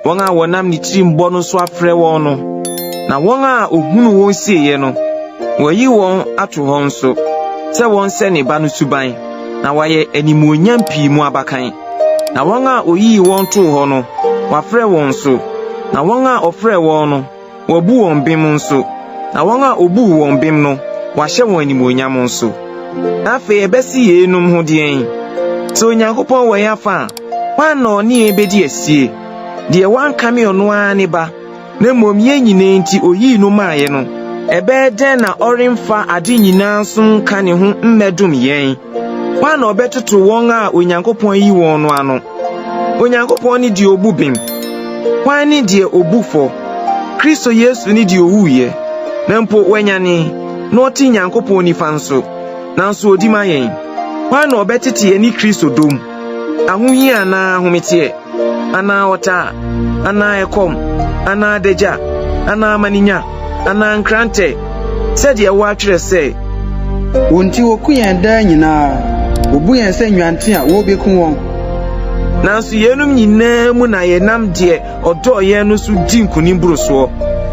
wɔn a wɔnam ne tirimbɔ no so afrɛ wɔn no na wɔn a ohunu wɔn sieɛ no wɔyi wɔn ato hɔ nso sɛ wɔn sɛ ne ba no suban na wɔyɛ animuonyam pii mu abakan na wɔn a oyi wɔn to hɔ no wafrɛ wɔn so na wɔn a ɔfrɛ wɔn no wabu wɔn bem nso na wɔn a obu wɔn bem no wahyɛ wɔn animuonyam nso na afei ɛbɛsi yɛnum ho deɛn sɛ Onyankopɔn wɔ yɛn afa wɔn na ɔne yɛn bɛdi asie deɛ wankame ɔno ara ne ba na mmom yɛn nyinaa nti oyi no maayɛ no ɛbɛyɛ dɛn na ɔremfa ade nyinaa nso nka ne ho mmɛdom yɛn wɔn na ɔbɛtoto wɔn a Onyankopɔn yi wɔn no ano Onyankopɔn ne deɛ obu bem wɔn ne deɛ obu fɔ Kristo Yesu ne deɛ owuyɛ na mpo wanyane na ɔte Nyankopɔn nifa nso nanso odi ma yɛn wɔn na ɔbɛtete yɛn ne Kristo dom ahohi anaa ahometeɛ anaa ɔta anaa ɛkɔm anaa dagya anaa maninya anaa nkrante sɛdeɛ wɔatwerɛ sɛ wonti woku yɛn daa nyinaa wobu yɛn sɛ nnuante a wɔbeku wɔn nanso yɛnum nyinaa mu na yɛnam deɛ ɔdɔɔ yɛn no so di nkonim borosoɔ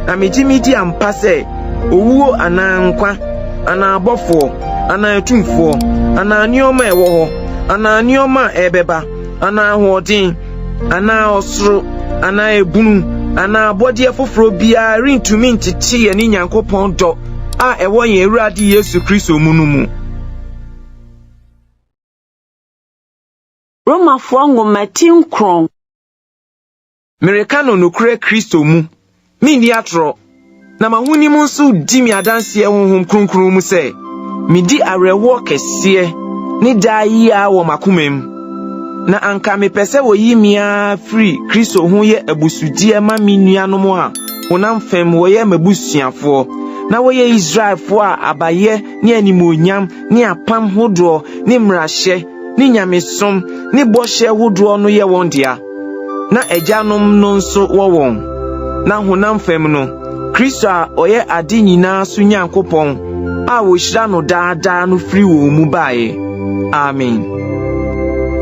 na megye di ampa sɛ owuo anaa nkwa anaa abɔfoɔ anaa atumfoɔ anaa nneɔma ɛwɔ hɔ anaa nneɔma ɛbɛba anaa ahoɔden anaa ɔsoro anaa ebunu anaa abɔdeɛ foforɔ biara rentumi ntete yɛn ne Nyankopɔn dɔ a ɛwɔ yɛn Awurade Yesu Kristo mu no mu Romafoɔ nwoma 10:9 Mereka no nokure Kristo mu mindi atoro na mahunim nso di mi adanse honhom kronkron mu sɛ midi awerɛwɔ kɛseɛ ne daa yi a wɔ makomam na anka mepɛ sɛ woyi mia free Kristo ho yɛ abusudie ma me nuanom a wonam fam wɔyɛ mabusuafoɔ na wɔyɛ Israelfoɔ a abayɛ ne animuonyam ne apam hodoɔ ne mmarahyɛ ne nyamesom ne bɔhyɛ hodoɔ no yɛ wɔn dea na agyanom no nso wɔ wɔn na honam fam no Kristo a ɔyɛ ade nyinaa so Nyankopɔn a wɔhyira no daadaa no firi wɔn mu baeɛ amen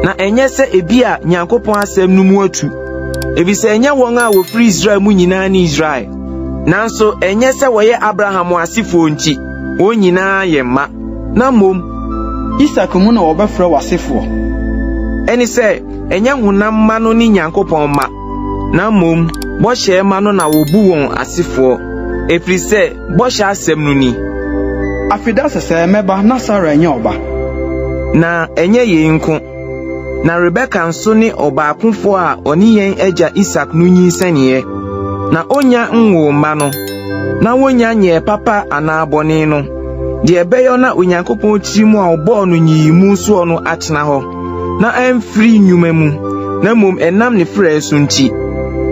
na ɛnyɛ sɛ ebi a Nyankopɔn asɛm no mu atu ebisɛ ɛnyɛ wɔn a wɔfiri Israel mu nyinaa ne Israel nanso ɛnyɛ sɛ wɔyɛ Abraham asefo nti wɔn nyinaa yɛ mma na mmom Isak mu na wɔbɛfrɛ w'asefoɔ ɛne sɛ ɛnyɛ honam mma no ne Nyankopɔn mma na mmom bɔhyɛ mma no na wɔbu wɔn asefoɔ efiri sɛ bɔhyɛ asɛm no ni afida sɛsɛ mɛba na Sara nyɛ ɔba na ɛnyɛ yɛn nko na Rebeka nso ne ɔbaakofoɔ a ɔne yɛn agya Isak no nyinsɛneɛ na onya nwo mma no na wonya nyɛ papa anaa bɔne no deɛ ɛbɛyɛ na Onyankopɔn tiri mu a ɔbɔɔ no nyiyimu soɔ no atena hɔ na ɛmfiri nnwuma mu na mmom ɛnam ne frɛ so nti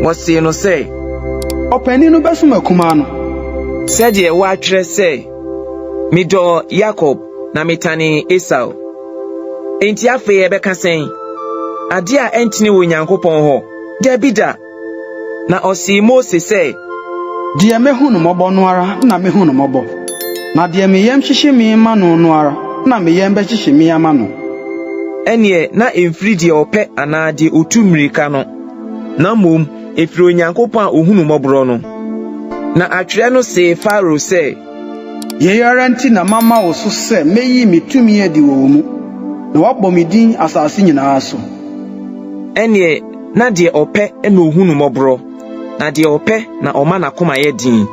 wɔse no sɛ ɔpani no bɛsom akuma no sɛdeɛ wɔatwerɛ sɛ medɔ Yakob na metane Esau. Enti afei ebeka sen, ade a entini wo Nyankopɔn ho, Debida. Na osi Mose se, die mehu no mobo no ara na mehu no mobo. Na die meyem hyehye me ma no ara na meyem be hyehye me ama no. Enie na emfiri die opɛ anaa die otumrika no. Na mom efiri Onyankopɔn a ohunu mɔboro no. Na atwerɛ no se Faro se, ye ara nti na mama wo so se meyi metumi adi wo mu. Na wabɔ me din asase nyinaa so. Enie na die opɛ na ohunu mɔboro. Na die opɛ na ɔma na koma yɛ din.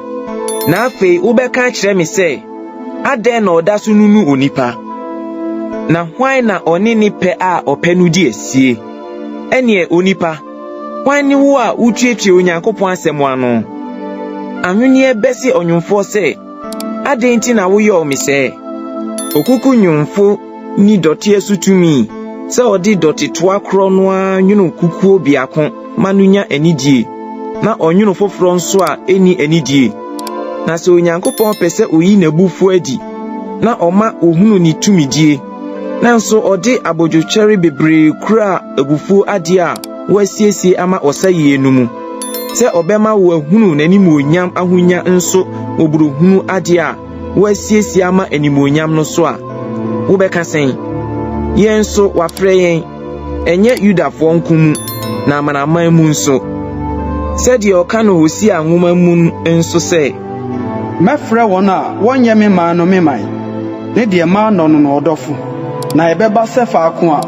Na afei wobɛka kyerɛ me se, adɛn na ɔda so nunu onipa. Na hwan na ɔne ne pɛ a ɔpɛ no di esie. Enie onipa, hwan ne wo a utuetue Onyankopɔn asɛm ano. Ahwene bɛsi onyumfo se, adɛn nti na woyɛ me sɛ. Okuku nyumfo ni dɔte asutumi, sɛ ɔde dɔte toa korɔ no a nwunu kukuo biako manunya anidie. Na onyunu foforo nso a eni anidie. Na sɛ Onyankopɔn pɛ sɛ oyi n'abufu adi, na ɔma ohunu ni tumidie. Na nso ɔde abodwotwere bebree kura abufu ade a wasiesie ama ɔsayie no mu. Sɛ ɔbɛma wo ahunu n'animonyam ahonya nso oburuhunu ade a wasiesie ama animonyam no so a, wobɛka sɛn, yɛn nso wafrɛ yɛn, ɛnyɛ Yudafoɔ nkumu, na amanaman mu nso. Sɛdeɛ ɔka no Hosea nwoma mu nso sɛ, mɛfrɛ wɔn a wɔnyɛ me man no me man, ne deɛ ma no no ɔdɔfo. Na ɛbɛba sɛ faako a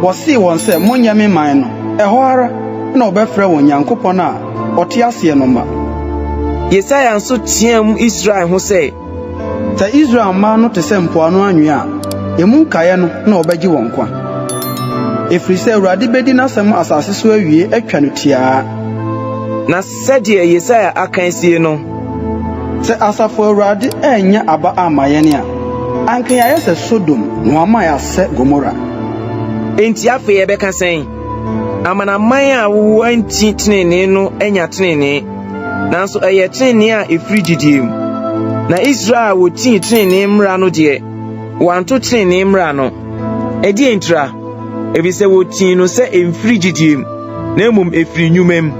wɔsee wɔn sɛ monyɛ me man no, ɛhɔ ara na ɔbɛfrɛ wɔn Nyankopɔn a ɔte aseɛ no ma. Yesaia nso team Israel ho sɛ, sɛ Israel man no te sɛ mpoano anwea a, emu nkaeɛ no na ɔbɛgye wɔn kwa. Ɛfiri sɛ Awurade bɛdi n'asɛm asase so awie atwa no tiaa. Na sɛdeɛ Yesaia akan sie no, sɛ asafo Awurade ɛnyɛ aba ama yɛn a, anka yɛayɛ sɛ Sodom na wama yɛasɛ Gomora. Enti afei yɛbɛka sɛn, amanaman a wɔanti tenenee no anya tenenee, nanso ɛyɛ tenenee a ɛfiri gyidie mu. Na Israel wɔtii tenenee mmara no deɛ, wɔanto tenenee mmara no. Ɛdeɛ ntira, ɛfiri sɛ wɔtii no sɛ ɛmfiri gyidie mu, na mmom ɛfiri nnwuma mu.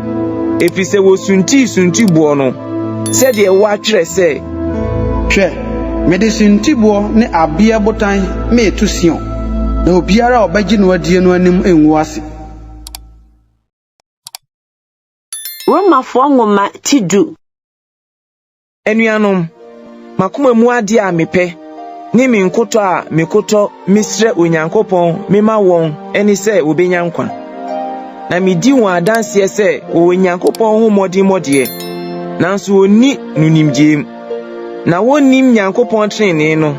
Ɛfiri sɛ wɔsuntii boɔ no, sɛdeɛ wɔatwerɛ sɛ, hwɛ, mede suntiboɔ ne abea botan meetu Sion, na obiara a ɔbɛgye no adie no anim engu ase. Romafoɔ nwoma ti 2. Anuanom, makoma mu ade a mepɛ, ne me nkotɔ a mekotɔ mesrɛ Onyankopɔn mema wɔn ɛne sɛ wobɛnya nkwa. Na medi wɔn adanseɛ sɛ wɔwɔ Onyankopɔn ho mmɔdeɛ, nanso wɔnni no nimgyem. Na wɔnnim Nyankopɔn trenee no,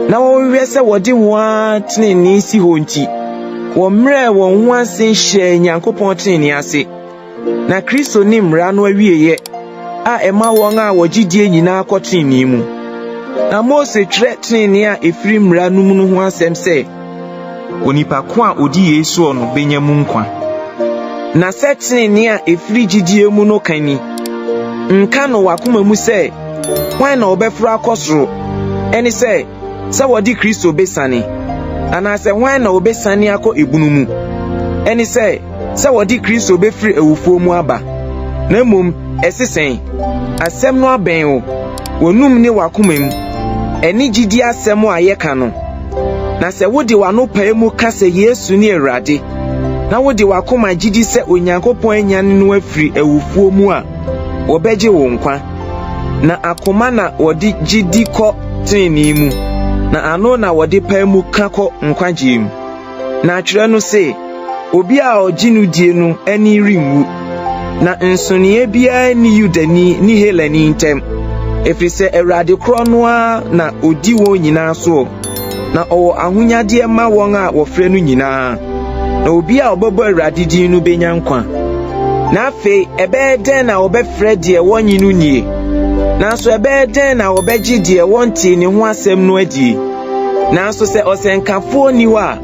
na wɔwɛ sɛ wɔde wɔn trenee si hɔ nti, wɔmmerɛ wɔn ho ase hyɛ Nyankopɔn trenee ase. Na Kristo ne mmara no awieyɛ a ɛma wɔn a wɔgyidie nyinaa kɔ trenee mu. Na Mose twerɛ trenee a ɛfiri mmara no mu no ho asɛm sɛ, onipa ko a odi Yesu no benya mu nkwa. Na sɛ trenee a ɛfiri gyidie mu no kani, nka no wakoma mu sɛ, hwan na ɔbɛforo akɔ soro, ɛne sɛ wɔde Kristo besane, anaasɛ hwan na ɔbɛsane akɔ ebunu mu, ɛne sɛ wɔde Kristo bɛfiri awufuo mu aba. Na mmom ɛsesɛn, asɛm no abɛn o, wɔnum ne wakoma mu, ɛne gyidi asɛm a yɛka no. Na sɛ wode wano pae mu ka sɛ Yesu ne Awurade, na wode wakoma gyidi sɛ Onyankopɔn anyane no afiri awufuo mu a, wɔbɛgye wo nkwa. Na akoma na wɔde gyidi kɔ tenenee mu, na ano na wɔde pae mu ka kɔ nkwagye mu. Na atwerɛ no se, obi a ɔgye no die no ani renwu, na nsonee biara ni Yudani ni Helani ntam, ɛfiri sɛ Awurade korɔ no a na odi wɔn nyinaa so, na ɔwɔ ahonyadeɛ ma wɔn a wɔfrɛ no nyinaa. Na obi a ɔbɛbɔ Awurade din no benya nkwa. Na afei ɛbɛyɛ dɛn na wɔbɛfrɛ deɛ wɔnyi no nie, nanso ɛbɛyɛ dɛn na wɔbɛgye deɛ wɔnte ne ho asɛm no adie. Nanso sɛ ɔsɛnkafoɔ ni hɔ a,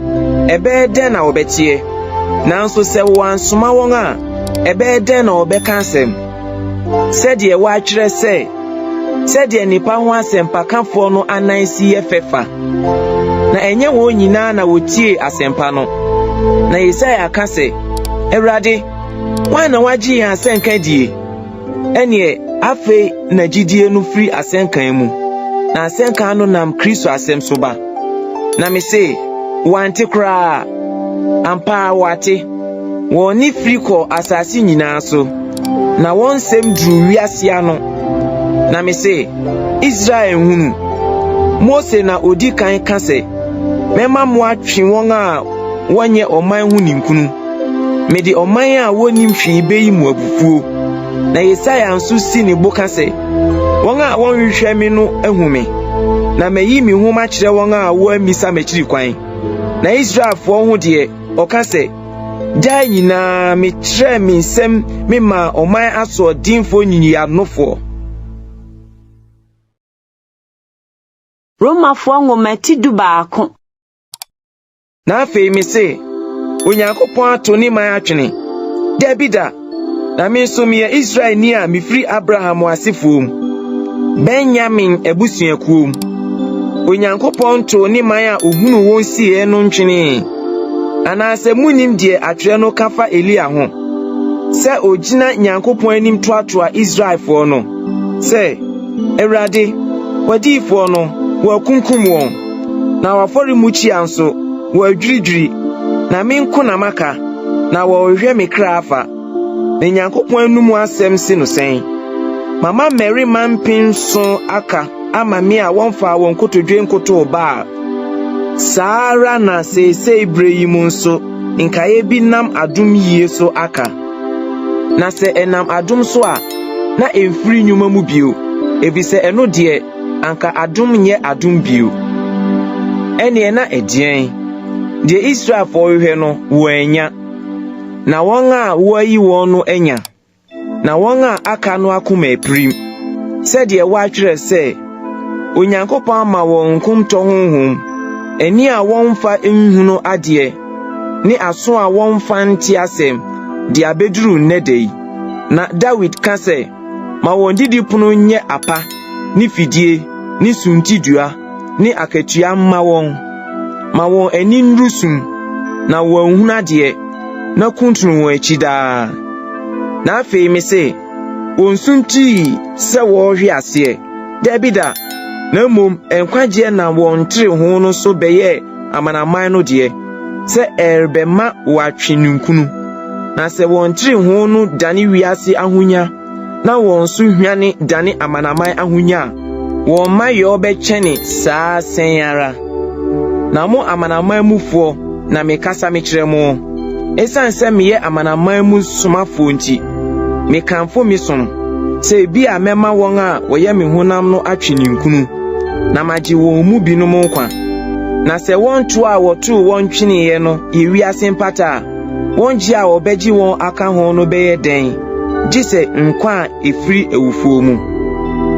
ɛbɛyɛ dɛn na wɔbɛkyeɛ. Nanso sɛ wɔansoma wɔn a, ɛbɛyɛ dɛn na wɔbɛka asɛm. Sɛdeɛ wɔatwerɛ sɛ, sɛdeɛ nipa ho asɛmpakafoɔ no anan si yɛ fɛfa. na enye wo nyina na wotie asempa no. Na Yesaya aka se, Ewurade, wan na wagye ya asenka die? Ene afe na gidie no firi asenkan mu. Na asenkan no nam Kristo asem so ba. Na me se, wante kra ampa wate. Woni firi ko asasi nyina so. Na won sem duru wiase ano. Na me se, Israel hunu. Mose na odi kan ka se, mema mo atwe won a wonye oman hu ninkunu. Me di oman a woni mfi beyi mu abufuo. Na Yesaya nso si ne boka se, won a wonhwehwe me no ahume. Na meyi mi hu ma kire won a wo amisa machiri kwan. Na Israelfo ho de oka se, dai nyina me kire me nsem me ma oman aso dinfo nyinya nofo. Romafo ngomati dubaako. Na afei me se, Onyankopon ato ni man atwene. Debida, na me nso me Israel ni a mefiri Abraham asefom. Benjamin ebusuakuom. Onyankopon to ni man a ohunu won sie no ntwene. Anase munim de atwere no kafa Elia ho. Se ogina Nyankopon anim toatoa Israelfo no. Se, Ewurade, wadifo no wakunkum won. Na wafori muchi anso wadwiridwiri. Na menko na maka na wohwe me kra afa. Na Nyankopon anumu asem si no sen. Mama Mary mampin so aka ama me a wonfa won kotodwe nkoto ba. Sara na sese Ibrahim nso nkaye bi nam adum yie so aka. Na se enam adum so a na emfiri nyuma mu bio. Ebise eno de anka adum nye adum bio. Ene na edien. De Israel for hwe no wo anya. Na won a wo ayi won no anya. Na won a aka no akoma eprim. Se de wa atwere se Onyankopon ama won nkumto honhom. Eni a won fa enhuno ade. Ni aso a won fa nti asem. De abeduru nnedei. Na David ka se ma won didi punu nye apa. Ni fidie, ni suntidua, ni akatua mma won. Ma won eni nrusum na won hunade na kuntunu won akida. Na afei me se onsunti se wo hwe ase. Debida na mom enkwaje na won tire ho no so beye amanaman no de. Se erbema watwenunkunu. Na se won tire ho no dane wiase ahonya. Na won so hwane dane amanaman ahonya. Won mayo obechene saa senyara. Na mo amanaman mufo na mekasa mekire mo. Esan se meye amanaman mu somafo nti. Mekamfo misom. Se bi a mema won a woye me honam no atweninkunu. Na magye won mu binom nkwa. Na se won to a woto won tweniye no yewi asempata. Won ji a obegye won aka ho no beye den. Gise nkwa efiri ewufuo mu.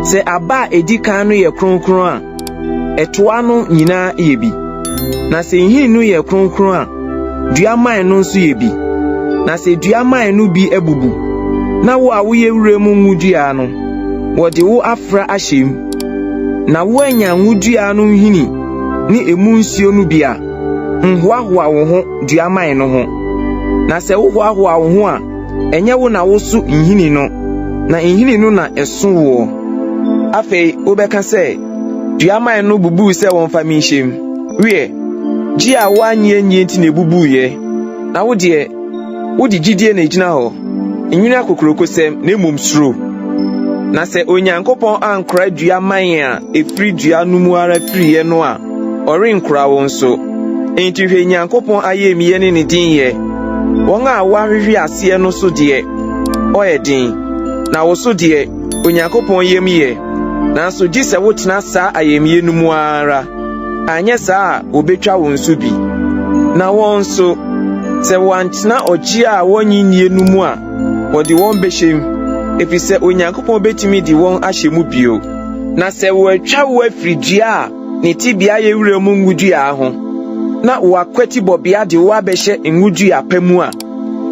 Se aba edikan no ye kronkron a etoa no nyina ye bi. Na se hin no ye kronkron a duaman no nso ye bi. Na se duaman no bi ebubu. Na wo a wo ye wuremu nwudua no wode wo afra ahyem. Na wo anya nwudua no hini ni emu nsio no bia nhwahoa wo ho duaman no ho. Na se wo hoahoa wo ho a enye wo na wo so nhini no na nhini no na eso wo. Afei obeka se duaman no bubu se won fa mi hyem wie ji a wanye nyi enti na bubu ye. Na wo de wodi gidie na ejina ho enwini akokrokosem na emom suro. Na se Onyankopon ankra duaman a efiri dua no mu ara firiye no a orenkra won so. Enti hwe Nyankopon ayemiye ne ne din ye. Won a wahwehwe ase no so de oyedin. Na wo so de Onyankopon yemiye. Na so gise wotena saa ayemiye no mu ara. Anye saa obetwa won so bi. Na won so se wantena oji a wonyinie no mu a wodi won behyem. Efise Onyankopon betimi di won ahyemu bio. Na se wotwa wo afridua a ne tibia ye wuremu ngudua ho. Na wakwati bobia de wo abehye ngudua pamu a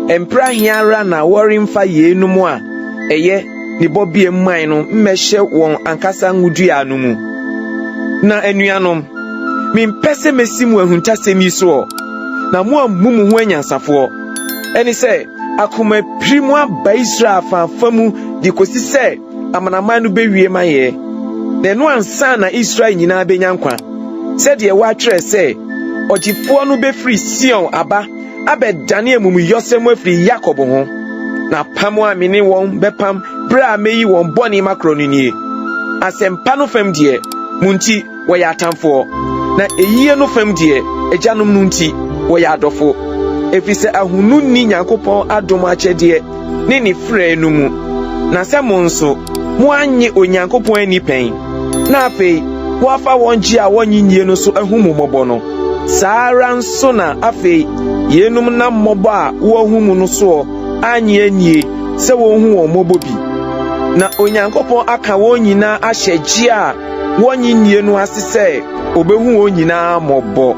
empra hiara na worimfa ye no mu a eye ne bobie mman no mmehye won ankasa ngudua no mu. Na anuanom Mimpese mesimu ehuntasemi so na mo amumu ho anyansafo eni se akoma primo aba Israel fanfamu di kosi se amanaman no bewie maye na no ansa na Israel nyina benyankwa se de wa twere se ogifo no befri Sion aba abedane amumu yosem afri Jacob ho na pamo amene won bepam bra meyi won boni makroni nie asempa no fam de munti wo ya atamfo na eyie no fam de ejanom no nti wo ya adofo efise ahunu ni Nyankopon adom akyede ne ne frɛ no mu na sɛ mo nso mo anye Onyankopon ani pɛn na afei wo afa wonji a wonyinyie no so ahumu mɔbɔ no saara nso na afei yenum na mmɔbɔ a wo ahumu no so anye anie sɛ wo hu won mɔbɔ bi na Onyankopon aka wo nyina ahyɛgye a wonyinyie no ase sɛ obehu wo nyina mɔbɔ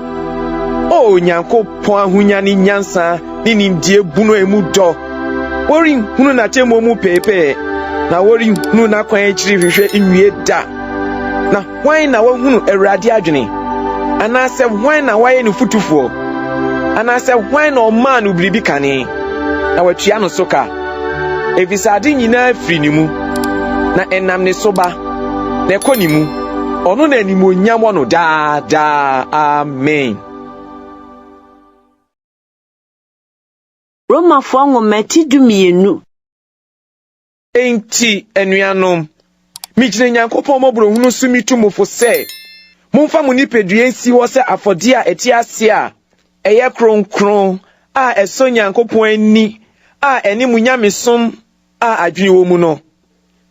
o Nyankopon ahunya ni nyansa ni nimdie bunu emu dɔ wori hunu na temo mu pepe na wori hunu na kwan ekyiri hwehwɛ nwie da na hwan na wahunu Awurade adwene anasɛ hwan na waye ne futufo anasɛ hwan na ɔma no biribi kane na watua no so ka efisade nyina firi ne mu na enam ne so ba na ɛkɔ ne mu ɔno na animonyam wɔ no daa amen. Roma fongo meti dumienu. Enti enuanom mijine Nyankopon mobro hunu sumi tumofo se momfa mo nipedua nsi wo se afode a eti ase a eye kronkron a eso Nyankopon ani a eni munyamesom a adwene wo mu no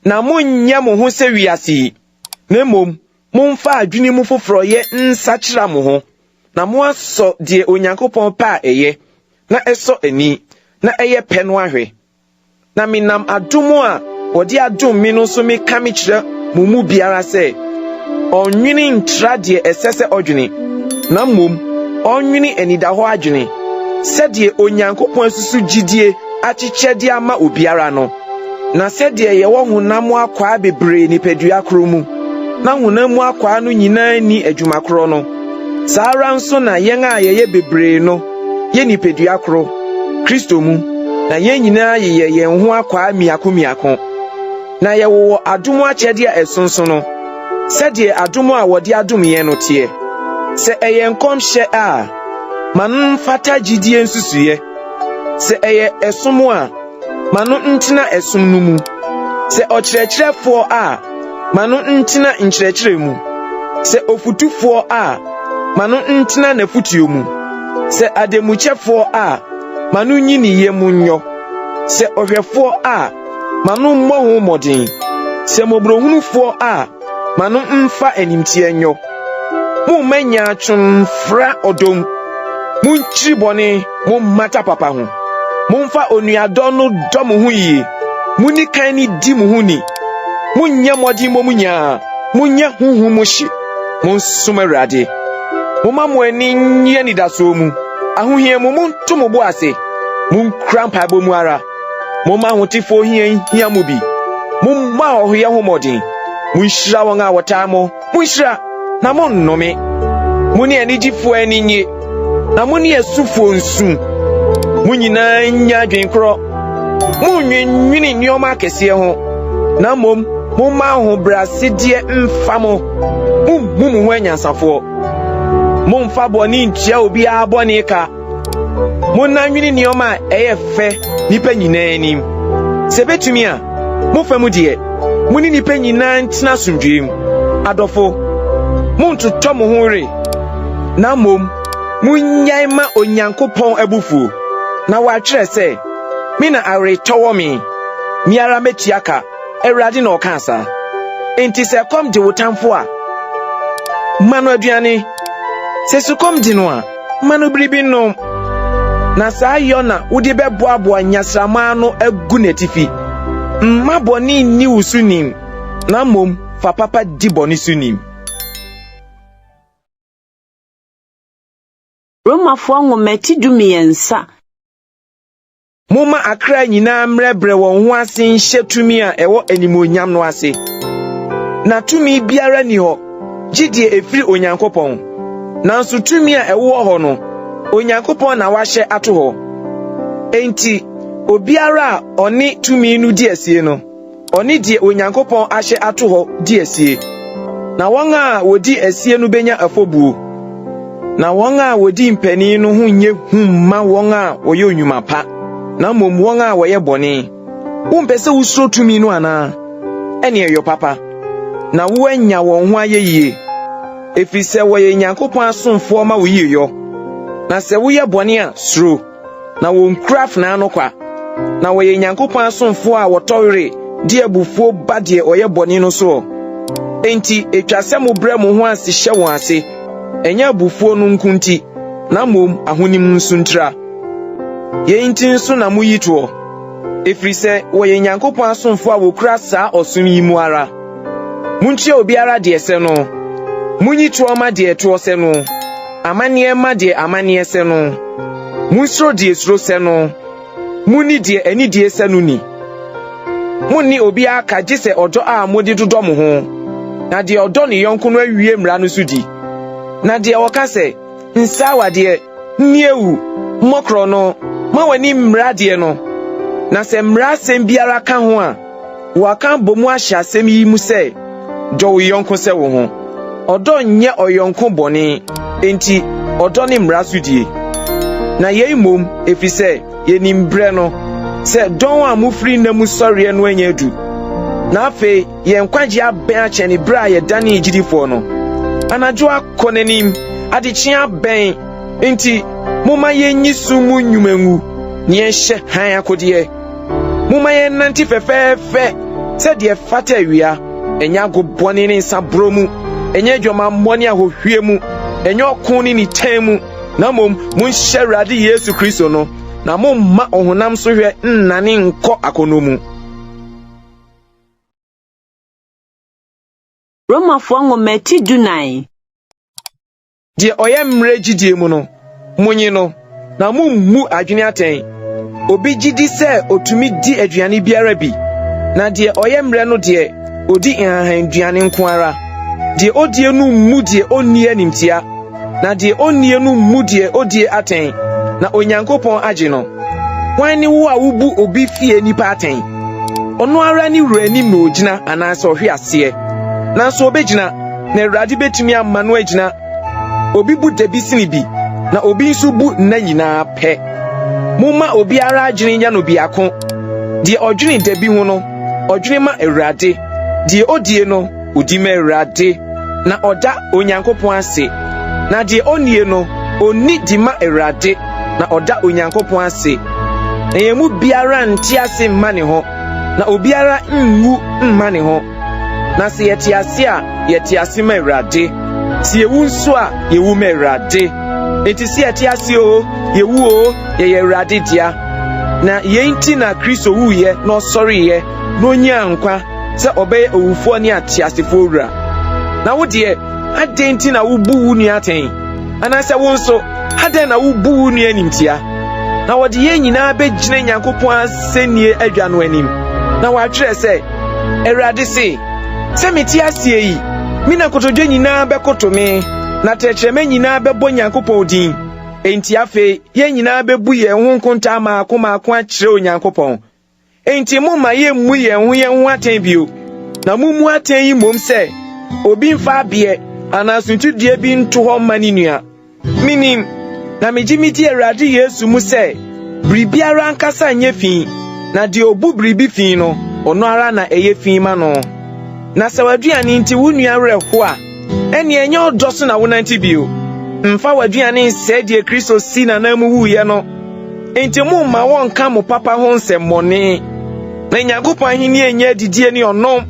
na monnya mo ho se wiase na mom momfa adwene mu foforo ye nsakira mo ho na mo aso de Onyankopon pa eye na eso ani na eye peno ahwe na minam adomo a wodi adom mi no so me ka me kire mumu biara se onwini ntra de esese odwene na mom onwini enida ho adwene se de Onyankopon asusu gidie achichede ama obiara no na se de ye wo honam akwa bebre ni pedua kro mu na honam akwa no nyina ni adwuma kro no saara nso na yen a ye bebre no ye ni pedua kro Kristo mu na yen nyina ye yen ho akwa miako na ye wo adomo akyede a esonso no se de adomo a wodi adom ye no tie se eye nkomhye a manu fata gidie nsusuye se eye esomo a manu ntina esom no mu se okyerɛkyerɛfo a manu ntina nkyerɛkyerɛ mu se ofutufo a manu ntina nafutuo mu se ademukyɛfo a manu nyini ye munyo se ohwɛfo a manu mmɔ ho modin se mobrohunufo a manu mfa animtie nyo mu manya atwomfra odom munchiri bone mu mata papa ho mumfa onuadɔ no dɔ mo ho yie muni kan ni di mo ho ni munya modi mo munya munya huhu mo hye monsoma Awurade moma mo ani nye ni daso mu ahohia mo monto mo bo ase mun krampa bo mu ara moma hotifo hia mo bi mumma ohia ho modin munhyira won a wota mo munhyira na monnome muni ani gifo ani nye na muni asufo nsu munyina nya dwenkro munnwenwini nioma akese ho na mom mumma ho brasede mfamo mummu ho anyansafo mumfa boni ntia obi a boni ka munnanwini nioma eye fe nipa nyina anim sebetumi a mufamu de muni nipa nyina ntina sundwem adofo muntoto mo ho re na mom munyai ma Onyankopon abufu na wakyerɛ sɛ me na aretɔwɔ me miara metiaka Awurade na ɔka asa enti sɛ kom de wotamfo a mano aduane sɛ sukom di no a mano biribi no na saa yɔ na wode bɛboaboa nyasrama no agu netifi mma bɔne ni usunim na mom fa papa di bɔne sunim. Roma fongo meti dumiensa. Moma akra nyina mrebre won ho ase nhye tumi a ewo animonyam no ase na tumi biara ni ho gidie efiri Onyankopon nanso tumi a ɛwɔ hɔ no Onyankopɔn na wahye ato hɔ. Enti obiara a ɔne tumi no di asie no ɔne die Onyankopɔn ahye ato hɔ di asie. Na wɔn a wodi asie no benya afobuo. Na wɔn a wodi mpani no ho nye humma wɔn a wɔyɛ onyuma pa. Na mmom wɔn a wɔyɛ bɔne. Wompɛ sɛ wusuro tumi no ana? Ɛne ɛyɔ papa. Na woanya wɔn ho ayɛ yie. Ɛfiri sɛ wɔyɛ Nyankopɔn asomfoɔ ma wo yiyɔ. Na sɛ woyɛ bɔne a suro. Na wɔnkura afenaa no kwa. Na wɔyɛ Nyankopɔn asomfoɔ a wɔtɔwere di abufuo ba deɛ ɔyɛ bɔne no so. Enti etwa sɛ mo brɛ mo ho ase hyɛ wɔn ase. Ɛnyɛ abufuo no nkunti. Na mmom ahonim nso ntra. Yɛn nti nso na mo yi toɔ. Ɛfiri sɛ wɔyɛ Nyankopɔn asomfoɔ a wɔkura saa ɔsom yi mu ara. Muntie obiara deɛ sɛ no. Munyi toɔ ma deɛ toɔ sɛ no. Amanneɛ ma deɛ amanneɛ sɛ no. Munsuro deɛ suro sɛ no. Muni deɛ ani deɛ sɛ no ni. Munni obiara ka gye sɛ ɔdɔ a mode dodɔ mo ho. Na deɛ ɔdɔ ne yɔnko no awie mmara no so di. Na deɛ wɔka sɛ nsawa deɛ nniewu mmɔkorɔ no ma w'ani mmara deɛ no. Na sɛ mmara asɛm biara ka ho a wɔaka bɔ mu ahyɛ asɛm yi mu sɛ dɔ wo yɔnko sɛ wo ho. Ɔdɔ nyɛ ɔyɔnko bɔne. Enti ɔdɔ ne mmara so die. Na yɛn mmom ɛfiri sɛ yɛnim brɛ no sɛ dɔn a mufiri na mu sɔreɛ no anya adu. Na afei yɛn kwagye abɛn akyɛ ne brɛ a yɛdane gyidifoɔ no. Anadwo akɔ n'anim adekyea abɛn. Enti momma yɛnyi so mu nnwumangu ne yɛnhyɛ han akodeɛ. Momma yɛnnante fɛfɛɛfɛ sɛdeɛ fata awia. Ɛnyɛ agobɔne ne nsaboro mu. Ɛnyɛ adwamammɔ ne ahohwie mu. Ɛnyɛ ɔko ne nitan mu. Na mmom monhyɛ Awurade Yesu Kristo no. Na momma ɔhonam so hwɛ nnane nkɔ akɔnnɔ mu. Romafoɔ nwoma ti 19. Deɛ ɔyɛ mmerɛ gyidie mu no, monyi no, na mummu adwene atɛn. Obi gyidi sɛ otumi di aduane biara bi. Na deɛ ɔyɛ mmerɛ no deɛ odi nhahanduane nko ara. Deɛ odie no mmu deɛ onni animtia. Na deɛ onnie no mmu deɛ odie atɛn. Na Onyankopɔn agye no. Wan ne wo a wubu obi fie nipa atɛn? Ɔno ara ne wura anim na ogyina anaasɛ ɔhwe aseɛ. Nanso obegyina na Awurade betumi amma no agyina. Obi bu dabi sini bi na obi nso bu nna nyinaa pɛ. Momma obiara adwene nya no biako. Deɛ ɔdwene dabi ho no ɔdwene ma Awurade. Deɛ odie no odi ma Awurade. Na ɔda Onyankopɔn ase. Na deɛ onnie no onni di ma Awurade. Na ɔda Onyankopɔn ase. Na yɛmu biara nte ase mma ne ho. Na obiara nwu mma ne ho. Na sɛ yɛte ase a yɛte ase ma Awurade. Si yewu nso a yewu ma Awurade. Enti si yɛte ase o yewu o yɛyɛ Awurade dia. Na yɛn nti na Kristo wuyɛ na ɔsɔreyɛ na onya nkwa sɛ ɔbɛyɛ owufoɔ ne ateasefoɔ wura. Na wo deɛ adɛn nti na wubu wo nua atɛn? Anaasɛ wo nso adɛn na wubu wo nua animtia? Na wɔde yɛn nyinaa bɛgyina Nyankopɔn asɛnnie adwa no anim. Na wɔatwerɛ sɛ Awurade se sɛ mete aseɛ yi me na kotodwe nyinaa bɛkoto me. Na tɛkyerɛma nyinaa bɛbɔ Nyankopɔn din. Enti afei yɛn nyinaa bɛbu yɛn ho nkonta maako maako akyerɛ Onyankopɔn. Enti momma yɛmmu yɛn ho atɛn bio. Na mummu atɛn yi mmom sɛ obi mfa abeɛ anaa suntudua bi nto hɔ ma ne nua. Minim na megye meti Awurade Yesu mu sɛ biribiara nkasa nyɛ fi. Na deɛ obu biribi fi no ɔno ara na ɛyɛ fi ma no. Na sɛ waduane nti wo nua werɛ ho a ɛne ɛnyɛ ɔdɔ so na wonante bio. Mfa waduane nsɛ deɛ Kristo si na na mu wuyɛ no. Enti momma wɔnka mo papa ho nsɛmmɔne. Na Nyankopɔn ahenni ɛnyɛ adidie ne ɔnom.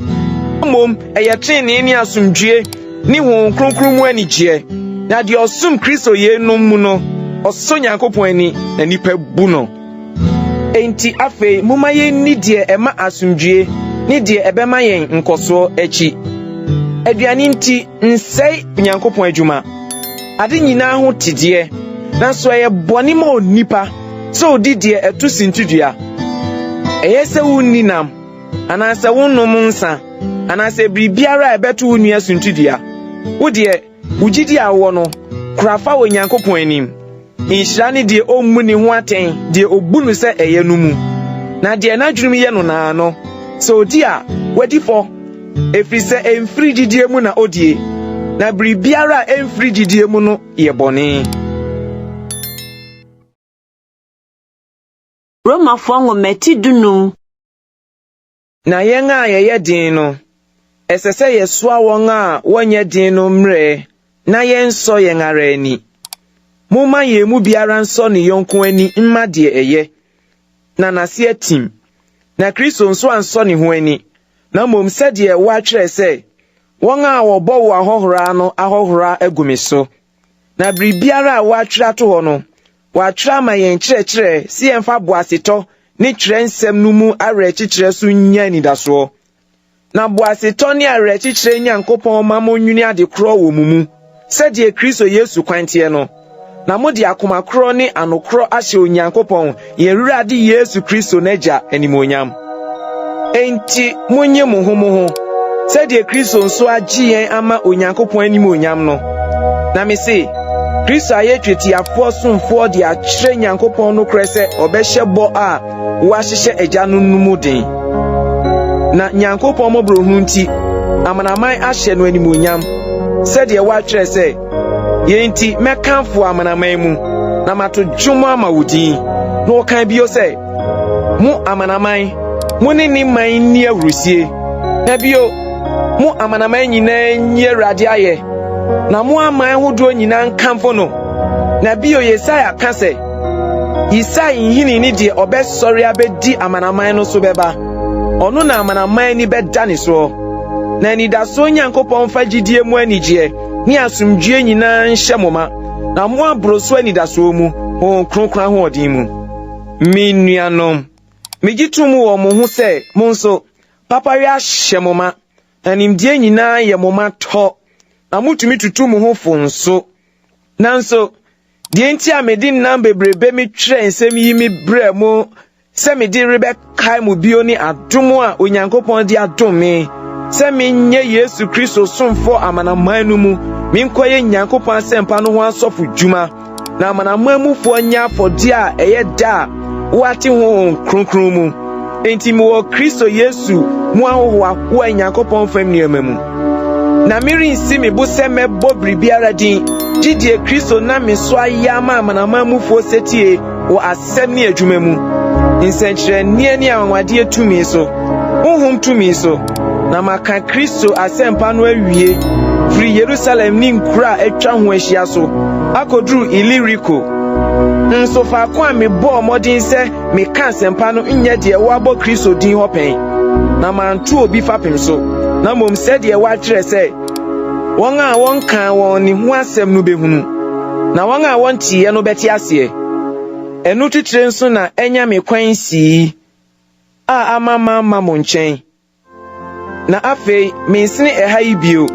Mmom ɛyɛ trenee ne asomdwie ne Honhom Kronkron mu anigyeɛ. Na deɛ ɔsom Kristo yenom mu no ɔsɔ Nyankopɔn ani na nipa bu no. Enti afei momma yɛnni deɛ ɛma asomdwie ne deɛ ɛbɛma yɛn nkɔsoɔ akyi. Aduane nti nsɛe Nyankopɔn adwuma. Ade nyinaa ho tedeɛ. Nanso ɛyɛ bɔne ma onipa sɛ odi deɛ ɛto sintudua. Ɛyɛ sɛ wonni nam anaasɛ wonnom nsa anaasɛ biribiara a ɛbɛto wo nua sintudua. Wo deɛ wogyidi awɔ no krafa wo Nyankopɔn anim inhyira ne de ommu ne ho aten de obu no sɛ ɛyɛ no mu na de na dwunum yɛ no na no so odi a wadi fo efiri sɛ emfiri didie mu na odie na biribiara emfiri didie mu no yɛ bɔne. Romafo ngometi dunum. Na yɛn a yɛyɛ din no ɛsɛ sɛ yɛsoa wɔn a wɔnyɛ din no mmerɛ na yɛnsɔ yɛn ara ani. Moma yɛn mu biara nsɔ ne yɔnko ani mma deɛ ɛyɛ na nase atim na Kristo nso ansɔ ne ho ani na mmom sɛdeɛ wɔatwerɛ sɛ wɔn a wɔbɔ wo ahɔhora no ahɔhora agumi so na biribiara a wɔatwerɛ to hɔ no wɔatwerɛ ama yɛn kyerɛkyerɛ si yɛn fa boasetɔ ne kyerɛ nsɛm no mu awerɛkyekyerɛ so nya anidasoɔ na boasetɔ ne awerɛkyekyerɛ Nyankopɔn ma mo nwini ade korɔ wɔ mu mu sɛdeɛ Kristo Yesu kwanteɛ no na mo de akoma korɔ ne anokorɔ ahyɛ Onyankopɔn yɛwurade Yesu Kristo n'agya animonyam. Enti munye mo ho sɛdeɛ Kristo nso agye yɛn ama Onyankopɔn animonyam no na me se Kristo ayɛ twetiafoɔ somfoɔ de akyerɛ Nyankopɔn no korɛ sɛ ɔbɛhyɛ bɔ a wɔahyehyɛ agya no mu den na Nyankopɔn mɔbro hu nti amanaman ahyɛ no animonyam sɛdeɛ wɔatwerɛ sɛ yɛnti mɛkamfo amanaman mu na mato dwom ama wo din na wɔkan bio sɛ mo amanaman mo ne ni man ni awurusie na bio mo amanaman nyinaa nyi Awurade ayɛ na mo aman hodoɔ nyinaa nkamfo no na bio Yesaia ka sɛ Yesaia nhini ni de ɔbɛsɔre abɛdi amanaman no so bɛba ɔno na amanaman ni bɛda ne so na nidaso Nyankopɔn fa gidie mu anigye ni asomdwie nyinaa nhyɛ mo ma na mo aboro so anidaso mu ho kronkron ahoɔden mu. Me nuanom megitum wɔ mo ho sɛ mo nso papari ahyɛ mo ma na nimdie nyinaa yɛ mo ma tɔ na mutumi tutu mo ho fonso nanso deɛ nti a mede nam bebrebe me twerɛ nsɛm yi me brɛ mo sɛ mede rebɛkae mo bio ne adom a Onyankopɔn de adom me sɛ menyɛ Yesu Kristo somfo amanaman no mu menkɔyɛ Nyankopɔn asɛmpa no ho asɔfo dwuma na amanaman mufoɔ nya afɔde a ɛyɛ da a wɔate ho kronkron mu enti me wɔ Kristo Yesu mu ahohoa wo Nyankopɔn fam nneɛma mu na merensi me bo sɛ mɛbɔ biribiara din gyidie Kristo na me so ayɛ ama amanaman mufoɔ setie wɔ asɛm ne adwuma mu nsɛnkyerɛnneɛ ne anwadeɛ tumi so honhom tumi so na maka Kristo asɛmpa no awie firi Yerusalem ne nkura atwa ho ahyia so akoduru Iliriko nso faako a mebɔ mmɔden sɛ meka asɛmpa no nyɛ deɛ wɔabɔ Kristo din hɔ pɛn na manto obi fapem so na mmom sɛdeɛ wɔatwerɛ sɛ wɔn a wɔnka wɔn ne ho asɛm no behunu na wɔn a wɔnteɛ no bɛte aseɛ ɛno titire nso na ɛnya me kwan sii a ama mo nkyɛn na afei mensene ɛha yi bio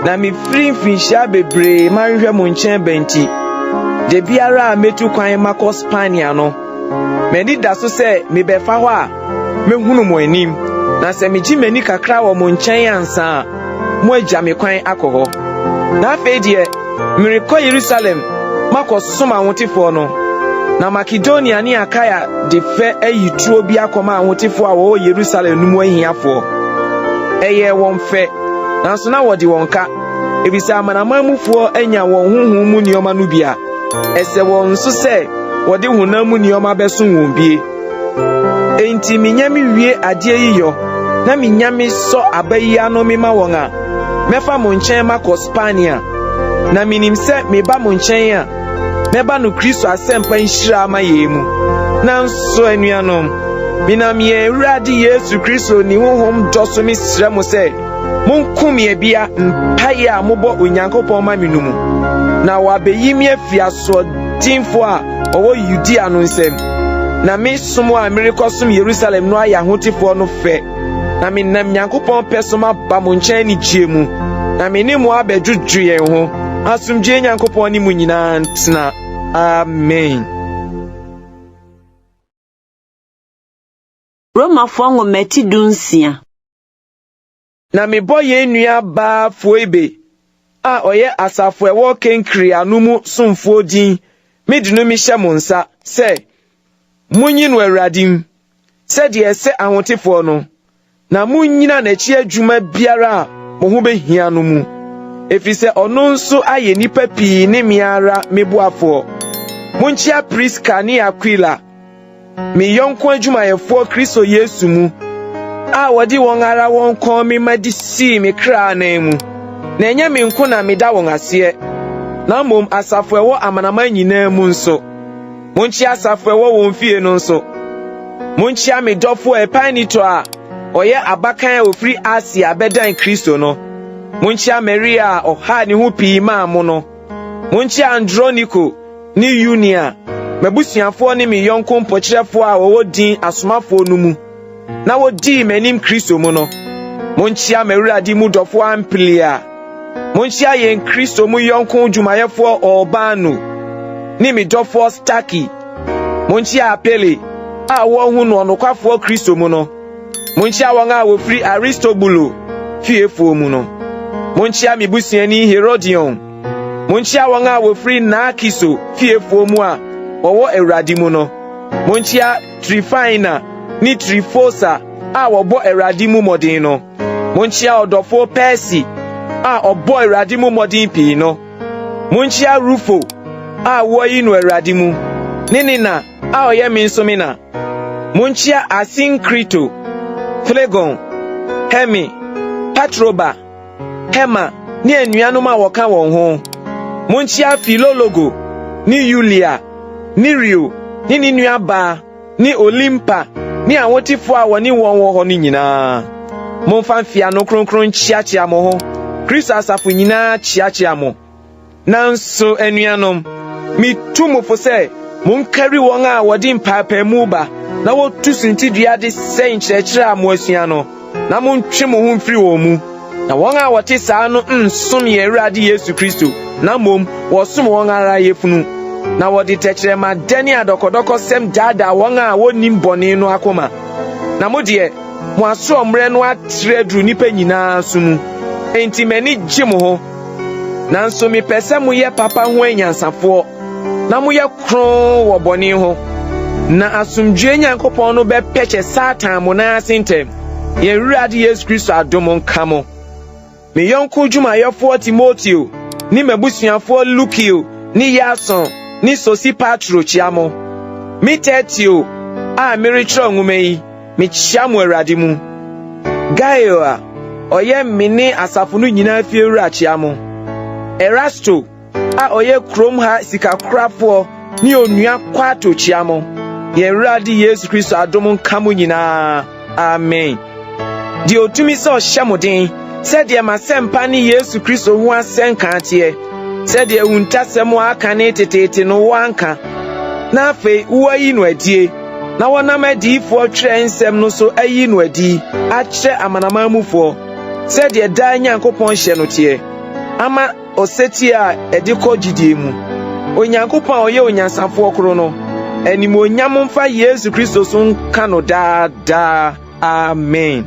na mefiri mfinhyia bebree manhwɛ mo nkyɛn bɛnti de biara a metu kwan makɔ Spania no medi da so sɛ mebɛfa hɔ a mehunu mo anim na sɛ megye m'ani kakra wɔ mo nkyɛn ansa mo agya me kwan akɔ hɔ na afei deɛ merekɔ Yerusalem makɔ som ahotefoɔ no na Makedonia ne Akaya de fɛ ayi tuo bi akɔma ahotefoɔ a wɔwɔ Yerusalem no mu ahiafoɔ ɛyɛ wɔn fɛ nanso na wɔde wɔn ka ebisa amanaman mufoɔ anya wɔn honhom mu nneɔma no bi a ɛsɛ wɔn nso sɛ wɔde honam mu nneɔma bɛso wɔn bie enti minya me wie adeɛ yi yɔ na minya me sɔ aba yi ano mema wɔn a mɛfa mo nkyɛn makɔ Spania na minim sɛ meba mo nkyɛn a mɛba no Kristo asɛmpa nhyira ama yɛn mu nanso anuanom minam yɛn Awurade Yesu Kristo ni honhom dɔ so mesrɛ mo sɛ monkom yɛ bia mpaeɛ a mobɔ Onyankopɔn ma me no mu na wɔabɛyi me afi asoɔdenfo a ɔwɔ Yudea no nsɛm na me som a merekɔsom Yerusalem no ayɛ ahotefoɔ no fɛ na menam Nyankopɔn pɛ so maba mo nkyɛn ne gyie mu na me ne mo abɛdwodwo yɛn ho asomdwoe Nyankopɔn ne mo nyinaa ntena amen. Romafo ngometi dunsia. Na mebɔ yɛn nua baa Foibe a oye asafo ewo kenkri anumu somfo din medinu mi hye mo nsa se munyi no awuradim se de ese ahotefo no na munyina na chi adwuma biara mo ho behia no mu efise ono nso aye nipa pii ne miara mebuafo munchia Priska ne Aquila me yonko adwumayefo Kristo Yesu mu a wodi won ara won kon me madisi me kra na mu na enye me nko na me da won ase na mom asafo ewo amanama nyina mu nso munchia asafo ewo won fie no nso munchia me dofo epanito a oye abakan ofri Asia bedan Kristo no munchia Maria oha ne hu pii ma mo no munchia Androniko ni Yunia mabusuafo ne me yonko mpokyerefo a wo din asomafo no mu na wo di manim Kristo mu no munchia mawurade mu dofo amplia munchia yen Kristo mu yonko dwumayefo Obano ni me dofo Staki munchia Apele a wo hu no nokwafo Kristo mu no munchia won a wo free Aristobulo fiefo mu no munchia me busuani Herodion munchia won a wo free Narkiso fiefo mu a wo awurade mu no munchia Trifina ni Trifosa a wo bo awurade mu modin no munchia odofo Persi a obo awurade mu modin pii no munchia Rufo a wo yi no awurade mu ninina a oye me nso me na munchia Asinkrito Phlegon Hemi Patroba Hema ni anuanom a woka won ho munchia Filologo ni Yulia ni Rio ni nuaba ni Olimpa ni awotifo a woni won wo ho ni nyina momfa mfia no kronkron chiachia mo ho Kristo asafo nyina chiachia mo nanso anuanom mitumofo se munkari won a wodi mpapa mu ba na wotu sintidua de sen kyerɛkyerɛ a mo asua no na montwe mo ho mfiri wɔ mu na won a wote saa no nsom ye Awurade Yesu Kristo na mom wosom won ara yefunu na wodi tekyerɛma dani adokodoko sem dada won a wonim bɔne no akoma na modie mo aso omre no atredru nipa nyinaa so mu enti mani gye mo ho nanso mi pese mo ye papa ho anyansafo na mo ye kron wo bɔne ho na asomdwe Nyankopɔn no bɛpɛkyɛ Satan mo na asentem ye Awurade Yesu Kristo adom nka mo me yonko dwumayɛfo Timoteo ni mabusuafo Lukio ni Yason ni Sosipatro chiamo mi Tetio a meretro nwuma yi mi chiamo Awurade mu Gaio a oye mini asafo no nyina fie wura chiamo Erasto a oye krom ha sikakrafo ni onua kwato chiamo ye Awurade Yesu Kristo adom nka mo nyina amen di otumi se ohyamodin se de masempa ni Yesu Kristo ho asenka atie se de untasem Akan tetete no wanka na afi uayi no adie na wona madifo twerɛ nsɛm no so ayi no adi akyerɛ amanamamufo se de da Nyankopɔn hye no tie ama oseti a edikɔ gidie mu Onyankopɔn oyɛ onyansafo koro no animonyam mfa Yesu Kristo so nka no daa amen.